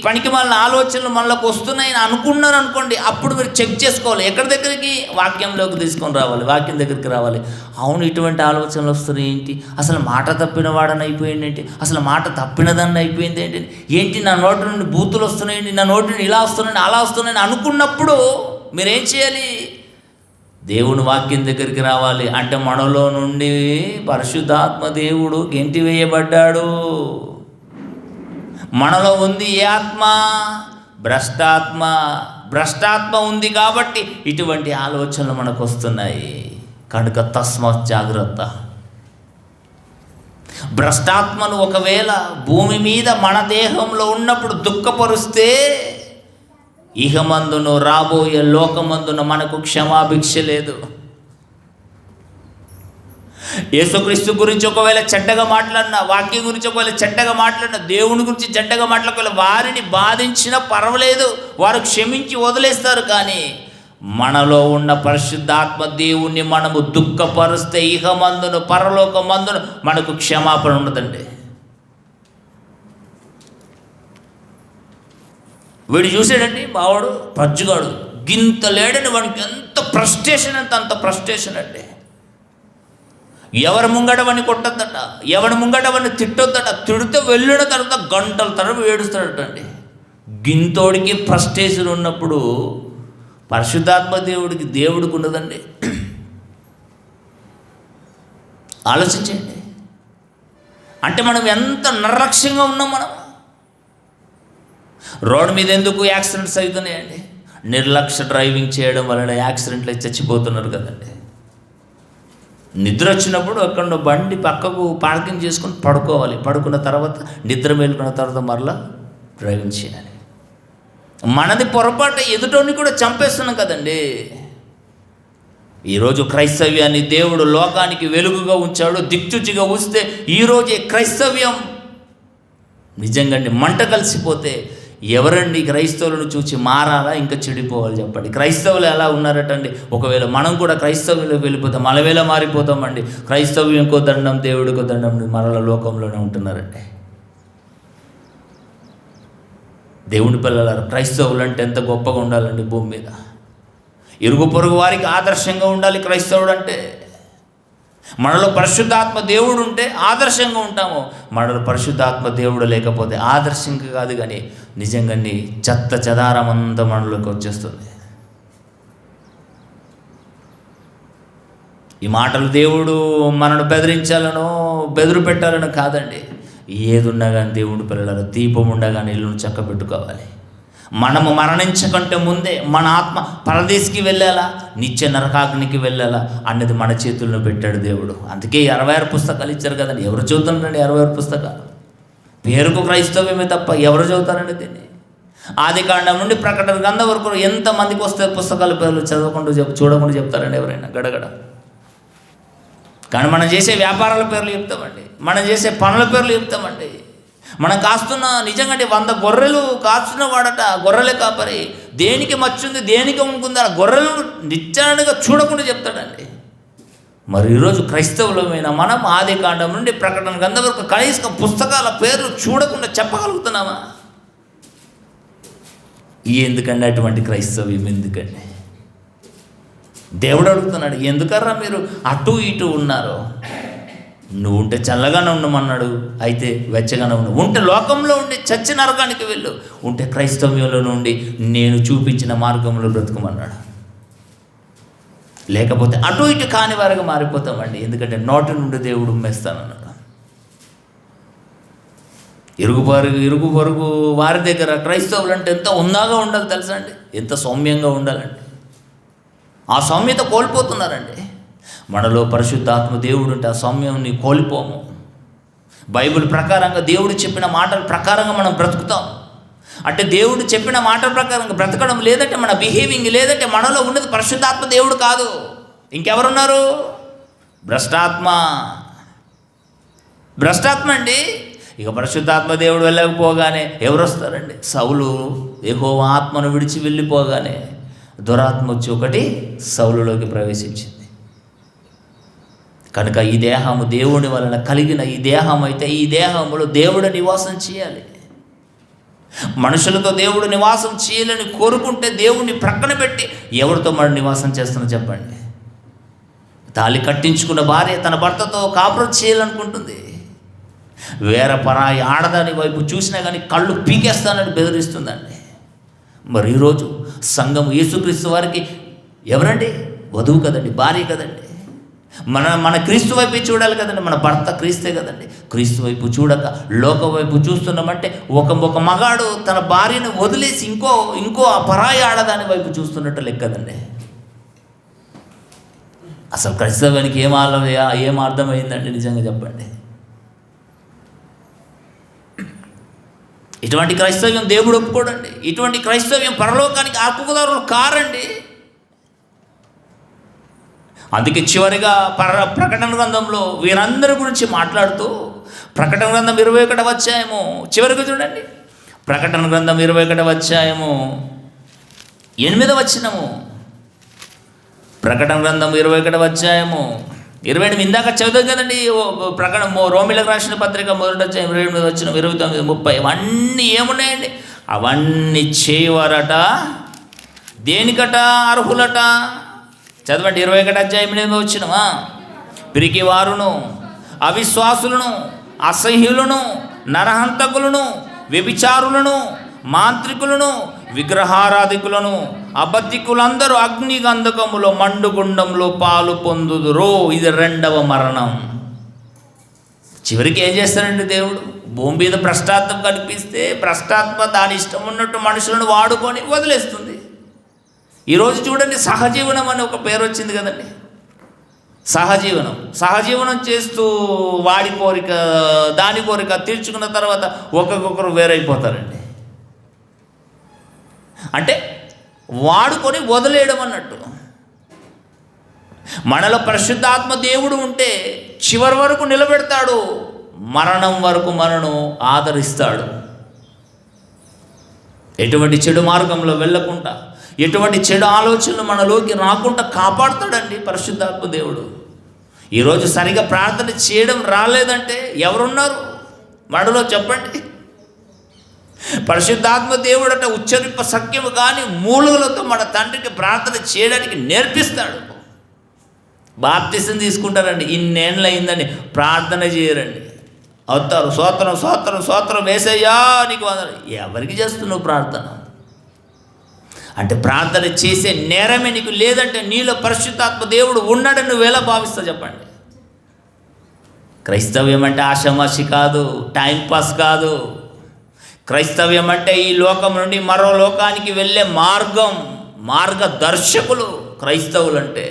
[SPEAKER 1] పనికి మాలిన ఆలోచనలు మనలోకి వస్తున్నాయని అనుకున్నారు అనుకోండి, అప్పుడు మీరు చెక్ చేసుకోవాలి. ఎక్కడి దగ్గరికి? వాక్యంలోకి తీసుకొని రావాలి, వాక్యం దగ్గరికి రావాలి. అవును, ఇటువంటి ఆలోచనలు వస్తున్నాయి ఏంటి, అసలు మాట తప్పిన వాడని అయిపోయింది ఏంటి, అసలు మాట తప్పినదాన్ని అయిపోయింది ఏంటి, ఏంటి నా నోటి నుండి బూతులు వస్తున్నాయండి, నా నోటి నుండి ఇలా వస్తున్నాయండి, అలా వస్తున్నాయని అనుకున్నప్పుడు మీరేం చేయాలి? దేవుని వాక్యం దగ్గరికి రావాలి. అంటే మనలో నుండి పరిశుద్ధాత్మ దేవుడు గెంటి వేయబడ్డాడు. మనలో ఉంది ఏ ఆత్మ? భ్రష్టాత్మ. భ్రష్టాత్మ ఉంది కాబట్టి ఇటువంటి ఆలోచనలు మనకు వస్తున్నాయి. కనుక తస్మాత్ జాగ్రత్త. భ్రష్టాత్మను ఒకవేళ భూమి మీద మన దేహంలో ఉన్నప్పుడు దుఃఖపరుస్తే, ఇహమందును రాబోయే లోకమందును మనకు క్షమాభిక్ష లేదు. యేసుక్రీస్తు గురించి ఒకవేళ చెడ్డగా మాట్లాడినా, వాక్యం గురించి ఒకవేళ చెడ్డగా మాట్లాడినా, దేవుని గురించి చెడ్డగా మాట్లాడకవేళ వారిని బాధించినా పర్వాలేదు, వారు క్షమించి వదిలేస్తారు. కానీ మనలో ఉన్న పరిశుద్ధాత్మ దేవుణ్ణి మనము దుఃఖపరుస్తే ఇహమందును పరలోకమందును మనకు క్షమాపణ ఉండదండి. వీడు చూసాడండి, మావాడు పజ్జుగాడు గింత లేడని, వాడికి ఎంత ఫ్రస్ట్రేషన్ అంటే అంత ఫ్రస్ట్రేషన్ అండి. ఎవరి ముంగడవని కొట్టద్దట, ఎవరి ముంగడవని తిట్టొద్దట, తిడితే వెళ్ళిన తర్వాత గంటల తరబడి ఏడుస్తాడటండి. గింతోడికి ఫ్రస్ట్రేషన్ ఉన్నప్పుడు పరిశుద్ధాత్మ దేవుడికి ఉండదండి. ఆలోచించండి. అంటే మనం ఎంత నిర్లక్ష్యంగా ఉన్నాం. మనం రోడ్డు మీద ఎందుకు యాక్సిడెంట్స్ అవుతున్నాయండి? నిర్లక్ష్య డ్రైవింగ్ చేయడం వలన యాక్సిడెంట్లు చచ్చిపోతున్నారు కదండి. నిద్ర వచ్చినప్పుడు అక్కడ బండి పక్కకు పార్కింగ్ చేసుకొని పడుకోవాలి. పడుకున్న తర్వాత నిద్ర మేలుకున్న తర్వాత మరలా డ్రైవింగ్ చేయాలి. మనది పొరపాటు ఎదుటోని కూడా చంపేస్తున్నాం కదండి. ఈరోజు క్రైస్తవ్యాన్ని దేవుడు లోకానికి వెలుగుగా ఉంచాడు, దిక్చుచిగా ఉంచితే ఈరోజు క్రైస్తవ్యం నిజంగా మంట కలిసిపోతే ఎవరండి క్రైస్తవులను చూసి మారాలా, ఇంకా చెడిపోవాలి చెప్పండి? క్రైస్తవులు ఎలా ఉన్నారటండి? ఒకవేళ మనం కూడా క్రైస్తవులకు వెళ్ళిపోతాం, మనవేళ మారిపోతామండి. క్రైస్తవ్యంకో దండం, దేవుడికో దండం, మరల లోకంలోనే ఉంటున్నారండి. దేవుని పిల్లలారా, క్రైస్తవులు అంటే ఎంత గొప్పగా ఉండాలండి భూమి మీద. ఇరుగు పొరుగు వారికి ఆదర్శంగా ఉండాలి క్రైస్తవుడు అంటే. మనలో పరిశుద్ధాత్మ దేవుడు ఉంటే ఆదర్శంగా ఉంటాము. మనలో పరిశుద్ధాత్మ దేవుడు లేకపోతే ఆదర్శంగా కాదు, కానీ నిజంగానే చెత్త చెదారమంతా మనలోకి వచ్చేస్తుంది. ఈ మాటలు దేవుడు మనను బెదిరించాలనో బెదురు పెట్టాలనో కాదండి. ఏది ఉన్నా కానీ దేవుడు పిల్లలు దీపం ఉండగానే ఇల్లును చక్క పెట్టుకోవాలి. మనము మరణించకంటే ముందే మన ఆత్మ పరదేశికి వెళ్ళాలా, నిత్య నరకాగ్నికి వెళ్ళాలా అన్నది మన చేతుల్లో పెట్టాడు దేవుడు. అందుకే 66 పుస్తకాలు ఇచ్చారు కదండి. ఎవరు చదువుతారండి 66 పుస్తకాలు? పేరుకు క్రైస్తవ్యమే తప్ప ఎవరు చదువుతారండి దీన్ని? ఆది కాండం నుండి ప్రకటన గ్రంథం వరకు ఎంతమందికి వస్తే పుస్తకాల పేర్లు చదవకుండా చూడకుండా చెప్తారండి ఎవరైనా గడగడ? కానీ మనం చేసే వ్యాపారాల పేర్లు చెప్తామండి, మనం చేసే పనుల పేర్లు చెప్తామండి. మనం కాస్తున్న నిజంగా 100 గొర్రెలు కాస్తున్న వాడట గొర్రెలే కాపరి, దేనికి మచ్చుంది దేనికి ఉంటుందా గొర్రెలను నిత్యానంగా చూడకుండా చెప్తాడండి. మరి ఈరోజు క్రైస్తవులమైన మనం ఆది కాండం నుండి ప్రకటన గ్రంథం వరకు కనీసం పుస్తకాల పేర్లు చూడకుండా చెప్పగలుగుతున్నామా? ఎందుకండి అటువంటి క్రైస్తవ్యం? ఎందుకండి? దేవుడు అడుగుతున్నాడు, ఎందుకర్రా మీరు అటు ఇటు ఉన్నారు? నువ్వు ఉంటే చల్లగానే ఉండమన్నాడు, అయితే వెచ్చగానే ఉంటే లోకంలో ఉండి చచ్చి నరకానికి వెళ్ళు, ఉంటే క్రైస్తవ్యంలో నుండి నేను చూపించిన మార్గంలో బ్రతుకమన్నాడు. లేకపోతే అటు ఇటు కాని వారిగా మారిపోతామండి. ఎందుకంటే నోటి నుండి దేవుడు ఉమ్మేస్తానన్నాడు. ఇరుగు పొరుగు వారి దగ్గర క్రైస్తవులు అంటే ఎంత ఉందాగా ఉండాలి తెలుసా అండి? ఎంత సౌమ్యంగా ఉండాలండి. ఆ సౌమ్యత కోల్పోతున్నారండి. మనలో పరిశుద్ధాత్మ దేవుడు ఉంటే ఆ సౌమ్యాన్ని కోల్పోము. బైబిల్ ప్రకారంగా దేవుడు చెప్పిన మాటల ప్రకారంగా మనం బ్రతుకుతాం. అంటే దేవుడు చెప్పిన మాటల ప్రకారంగా బ్రతకడం లేదంటే మన బిహేవింగ్ లేదంటే మనలో ఉన్నది పరిశుద్ధాత్మ దేవుడు కాదు, ఇంకెవరున్నారు? భ్రష్టాత్మ అండి. ఇక పరిశుద్ధాత్మ దేవుడు వెళ్ళకపోగానే ఎవరు వస్తారండి? సౌలు యెహోవా ఆత్మను విడిచి వెళ్ళిపోగానే దురాత్మ వచ్చి ఒకటి సౌలులోకి ప్రవేశించింది. కనుక ఈ దేహము దేవుని వలన కలిగిన ఈ దేహం అయితే ఈ దేహంలో దేవుడు నివాసం చేయాలి. మనుషులతో దేవుడు నివాసం చేయాలని కోరుకుంటే దేవుడిని ప్రక్కన పెట్టి ఎవరితో మనం నివాసం చేస్తున్నా చెప్పండి? తాళి కట్టించుకున్న భార్య తన భర్తతో కాపురం చేయాలనుకుంటుంది. వేరే పరాయి ఆడదాని వైపు చూసినా కానీ కళ్ళు పీకేస్తానని బెదిరిస్తుందండి. మరి ఈరోజు సంఘం యేసుక్రీస్తు వారికి ఎవరండి? వధువు కదండి, భార్య కదండి. మన క్రీస్తు వైపు చూడాలి కదండి. మన భర్త క్రీస్తే కదండి. క్రీస్తు వైపు చూడక లోక వైపు చూస్తున్నామంటే ఒక మగాడు తన భార్యను వదిలేసి ఇంకో పరాయి ఆడదాని వైపు చూస్తున్నట్టు లెక్క కదండి. అసలు క్రైస్తవానికి ఏం అర్థమైందండి నిజంగా చెప్పండి? ఇటువంటి క్రైస్తవ్యం దేవుడు ఒప్పుకోడండి. ఇటువంటి క్రైస్తవ్యం పరలోకానికి హక్కుదారులు కారండి. అందుకే చివరిగా ప్రకటన గ్రంథంలో వీరందరి గురించి మాట్లాడుతూ ప్రకటన గ్రంథం 21వ అధ్యాయము చివరికి చూడండి. ప్రకటన గ్రంథం 21వ అధ్యాయము 8వ వచనము. ప్రకటన గ్రంథం 21వ అధ్యాయము 28 ఇందాక చదువుతాం కదండి. రోమిలకు రాసిన పత్రిక 1వ అధ్యాయం 28వ వచనం 29, 30 అవన్నీ ఏమున్నాయండి? అవన్నీ చేయవారట, దేనికట అర్హులట? చదవండి. 21వ అధ్యాయం 8వ వచనమా. పిరికి వారును, అవిశ్వాసులను, అసహ్యులను, నరహంతకులను, వ్యభిచారులను, మాంత్రికులను, విగ్రహారాధికులను, అబద్ధికులందరూ అగ్ని గంధకములో మండుగుండంలో పాలు పొందుదురు. ఇది 2వ మరణం. చివరికి ఏం చేస్తారండి దేవుడు? భూమి మీద భ్రష్టాత్మ కనిపిస్తే భ్రష్టాత్మ దాని ఇష్టం ఉన్నట్టు మనుషులను వాడుకొని వదిలేస్తుంది. ఈరోజు చూడండి, సహజీవనం అని ఒక పేరు వచ్చింది కదండి. సహజీవనం చేస్తూ వాడి కోరిక దాని కోరిక తీర్చుకున్న తర్వాత ఒకరికొకరు వేరైపోతారండి. అంటే వాడుకొని వదిలేయడం అన్నట్టు. మనలో పరిశుద్ధాత్మ దేవుడు ఉంటే చివరి వరకు నిలబెడతాడు, మరణం వరకు మనను ఆదరిస్తాడు. ఎటువంటి చెడు మార్గంలో వెళ్ళకుండా, ఎటువంటి చెడు ఆలోచనలు మనలోకి రాకుండా కాపాడుతాడండి పరిశుద్ధాత్మ దేవుడు. ఈరోజు సరిగా ప్రార్థన చేయడం రాలేదంటే ఎవరున్నారు మనలో చెప్పండి? పరిశుద్ధాత్మ దేవుడట ఉచ్చరింప సఖ్యము కానీ మూలుగులతో మన తండ్రికి ప్రార్థన చేయడానికి నేర్పిస్తాడు. బాప్తిసం తీసుకుంటారండి, ఇన్నేళ్ళు అయిందని ప్రార్థన చేయరండి, అవుతారు స్తోత్రం స్తోత్రం స్తోత్రం యేసయ్యా నీకు వందనాలు. ఎవరికి చేస్తున్నావు ప్రార్థన? అంటే ప్రార్థన చేసే నేరమే నీకు లేదంటే నీలో పరిశుద్ధాత్మ దేవుడు ఉన్నాడని నువ్వు ఎలా భావిస్తావు చెప్పండి? క్రైస్తవ్యం అంటే ఆషామాషి కాదు, టైంపాస్ కాదు. క్రైస్తవ్యం అంటే ఈ లోకం నుండి మరో లోకానికి వెళ్ళే మార్గదర్శకులు క్రైస్తవులు అంటే.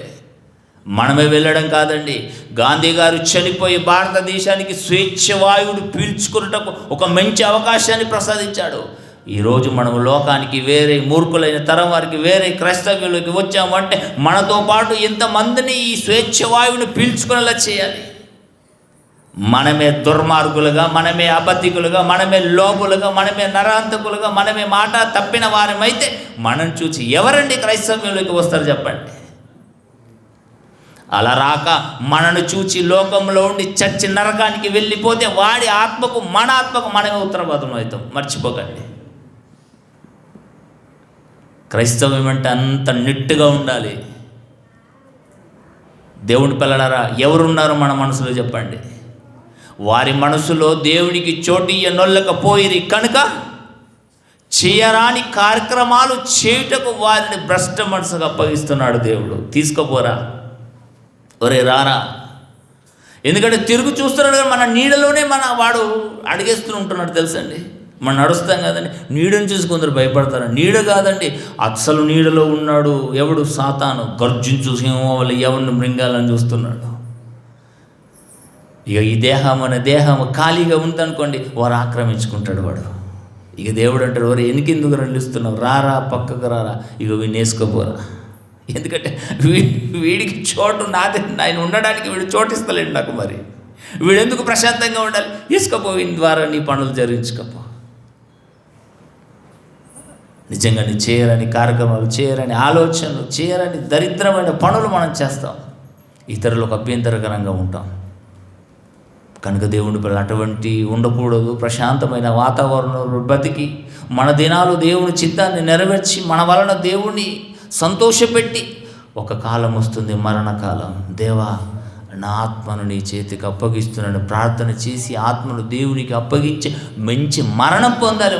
[SPEAKER 1] మనమే వెళ్ళడం కాదండి. గాంధీ గారు చనిపోయి భారతదేశానికి స్వేచ్ఛ వాయువుడు పీల్చుకున్నటకు ఒక మంచి అవకాశాన్ని ప్రసాదించాడు. ఈరోజు మనం లోకానికి వేరే మూర్ఖులైన తరం వారికి వేరే క్రైస్తవ్యులకి వచ్చామంటే మనతో పాటు ఎంతమందిని ఈ స్వేచ్ఛ వాయువుని పీల్చుకునేలా చేయాలి. మనమే దుర్మార్గులుగా, మనమే అబద్ధికులుగా, మనమే లోపులుగా, మనమే నరాంతకులుగా, మనమే మాట తప్పిన వారమైతే మనం చూసి ఎవరండి క్రైస్తవ్యంలోకి వస్తారు చెప్పండి? అలా రాక మనను చూచి లోకంలో ఉండి చచ్చి నరకానికి వెళ్ళిపోతే వాడి ఆత్మకు మన ఆత్మకు మనమే ఉత్తరవాదం అవుతాం. మర్చిపోకండి. క్రైస్తవ్యం అంటే అంత నిట్టుగా ఉండాలి. దేవుని పిల్లలారా, ఎవరున్నారు మన మనసులో చెప్పండి? వారి మనసులో దేవునికి చోటియ్యనొల్లకపోయిరి కనుక చేయరాని కార్యక్రమాలు చేయుటకు వారిని భ్రష్ట మనసుకు అప్పగిస్తున్నాడు దేవుడు. తీసుకుపోరా, ఒరే రారా. ఎందుకంటే తిరుగు చూస్తున్నాడు కానీ మన నీడలోనే వాడు అడిగేస్తూ ఉంటున్నాడు తెలుసండి. మనం నడుస్తాం కదండి, నీడని చూసి కొందరు భయపడతారు. నీడ కాదండి, అసలు నీడలో ఉన్నాడు ఎవడు? సాతాను. గర్జించు సింహం వల్ల ఎవరిని మృంగాలని చూస్తున్నాడు. ఇక ఈ దేహం ఖాళీగా ఉందనుకోండి, వారు ఆక్రమించుకుంటాడు వాడు. ఇక దేవుడు అంటాడు, వారు ఎనికెందుకు నిలుస్తున్నావు? రారా, పక్కకు రారా, ఇక వీడిని వేసుకోపోరా. ఎందుకంటే వీడికి చోటు నాది, ఆయన ఉండడానికి వీడు చోటిస్తలేడు నాకు. మరి వీడెందుకు ప్రశాంతంగా ఉండాలి? ఇసుకపో, వీని ద్వారా నీ పనులు జరిగించుకపో. నిజంగా నీ చేయరని కార్యక్రమాలు, చేయరని ఆలోచనలు, చేయరని దరిద్రమైన పనులు మనం చేస్తాం, ఇతరులకు అభ్యంతరకరంగా ఉంటాం. కనుక దేవుని పిల్లలు అటువంటి ఉండకూడదు. ప్రశాంతమైన వాతావరణంలో బతికి మన దినాలు దేవుని చిత్తాన్ని నెరవేర్చి మన వలన దేవుని సంతోషపెట్టి ఒక కాలం వస్తుంది, మరణకాలం. దేవా, నా ఆత్మను నీ చేతికి అప్పగిస్తున్నాను ప్రార్థన చేసి ఆత్మను దేవునికి అప్పగించి మంచి మరణం పొందాలి.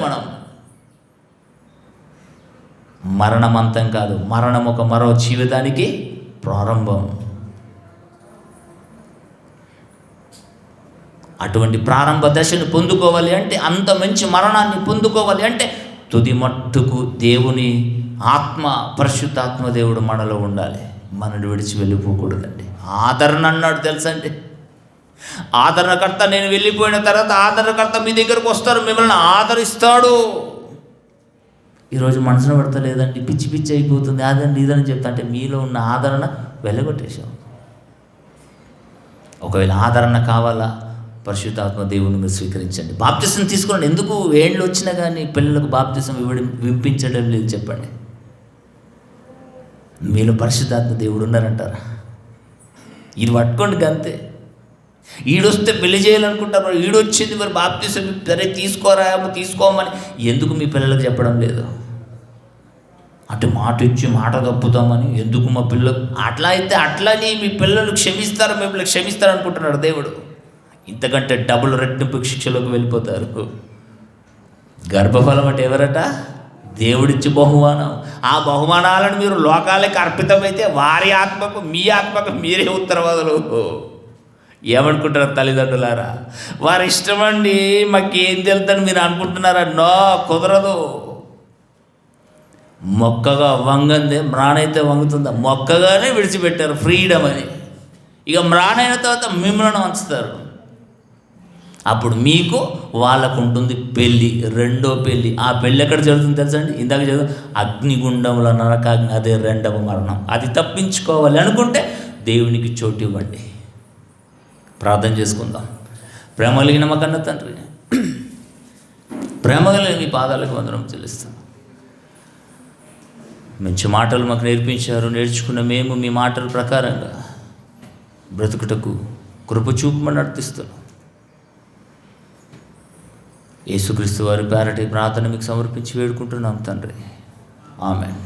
[SPEAKER 1] మరణం అంతం కాదు, మరణం ఒక మరో జీవితానికి ప్రారంభం. అటువంటి ప్రారంభ దశను పొందుకోవాలి అంటే, అంత మంచి మరణాన్ని పొందుకోవాలి అంటే తుది మట్టుకు దేవుని ఆత్మ, పరిశుద్ధాత్మ దేవుడు మనలో ఉండాలి. మనని విడిచి వెళ్ళిపోకూడదండి. ఆదరణ అన్నాడు తెలుసండి. ఆదరణకర్త నేను వెళ్ళిపోయిన తర్వాత ఆదరణకర్త మీ దగ్గరకు వస్తారు, మిమ్మల్ని ఆదరిస్తాడు. ఈరోజు మనసును పడతలేదండి, పిచ్చి పిచ్చి అయిపోతుంది, అదండి ఇదని చెప్తా అంటే మీలో ఉన్న ఆదరణ వెళ్ళగొట్టేశాం. ఒకవేళ ఆదరణ కావాలా, పరిశుద్ధాత్మ దేవుని మీరు స్వీకరించండి. బాప్తిసం తీసుకోండి. ఎందుకు ఏండ్లు వచ్చినా కానీ పిల్లలకు బాప్తిసం వినిపించడం లేదు చెప్పండి? మీలో పరిశుద్ధాత్మ దేవుడు ఉన్నారంటారా? ఇది పట్టుకోండి అంతే. ఈడొస్తే పెళ్లి చేయాలనుకుంటారు, మరి ఈడొచ్చింది మరి బాప్తిసం సరే తీసుకోమని ఎందుకు మీ పిల్లలకు చెప్పడం లేదు? అటు మాట ఇచ్చి మాట తప్పుతామని ఎందుకు మా పిల్లలు? అట్లా అయితే అట్లని మీ పిల్లలు క్షమిస్తారు, మిమ్మల్ని క్షమిస్తారు అనుకుంటున్నాడు దేవుడు. ఇంతకంటే డబుల్ రెట్టింపు శిక్షలోకి వెళ్ళిపోతారు. గర్భఫలం అంటే ఎవరట? దేవుడిచ్చి బహుమానం. ఆ బహుమానాలను మీరు లోకాలకు అర్పితమైతే వారి ఆత్మకు, మీ ఆత్మకు మీరే ఉత్తరవాదులు. ఏమనుకుంటారు తల్లిదండ్రులారా? వారి ఇష్టమండి, మాకేం తెలుద్దని మీరు అనుకుంటున్నారా? నో, కుదరదు. మొక్కగా వంగందే మ్రాణైతే వంగుతుందా? మొక్కగానే విడిచిపెట్టారు ఫ్రీడమ్ అని. ఇక మ్రాణైన తర్వాత మిమ్మల్ని వంచుతారు. అప్పుడు మీకు వాళ్ళకు ఉంటుంది పెళ్ళి, రెండో పెళ్ళి. ఆ పెళ్ళి ఎక్కడ జరుగుతుంది తెలుసండి? ఇందాక చదువు, అగ్నిగుండంలో నరకాగ్ని, అదే రెండవ మరణం. అది తప్పించుకోవాలి అనుకుంటే దేవునికి చోటు ఇవ్వండి. ప్రార్థన చేసుకుందాం. ప్రేమ కలిగిన మా కన్న తండ్రి, ప్రేమ కలిగిన మీ పాదాలకు వందనం చెల్లిస్తాం. మంచి మాటలు మాకు నేర్పించారు. నేర్చుకున్న మేము మీ మాటల ప్రకారంగా బ్రతుకుటకు కృప చూపమని నడిపిస్తున్నాం. యేసుక్రీస్తు వారి పేరటి ప్రార్థన మీకు సమర్పించి వేడుకుంటున్నాం తండ్రి. ఆమేన్.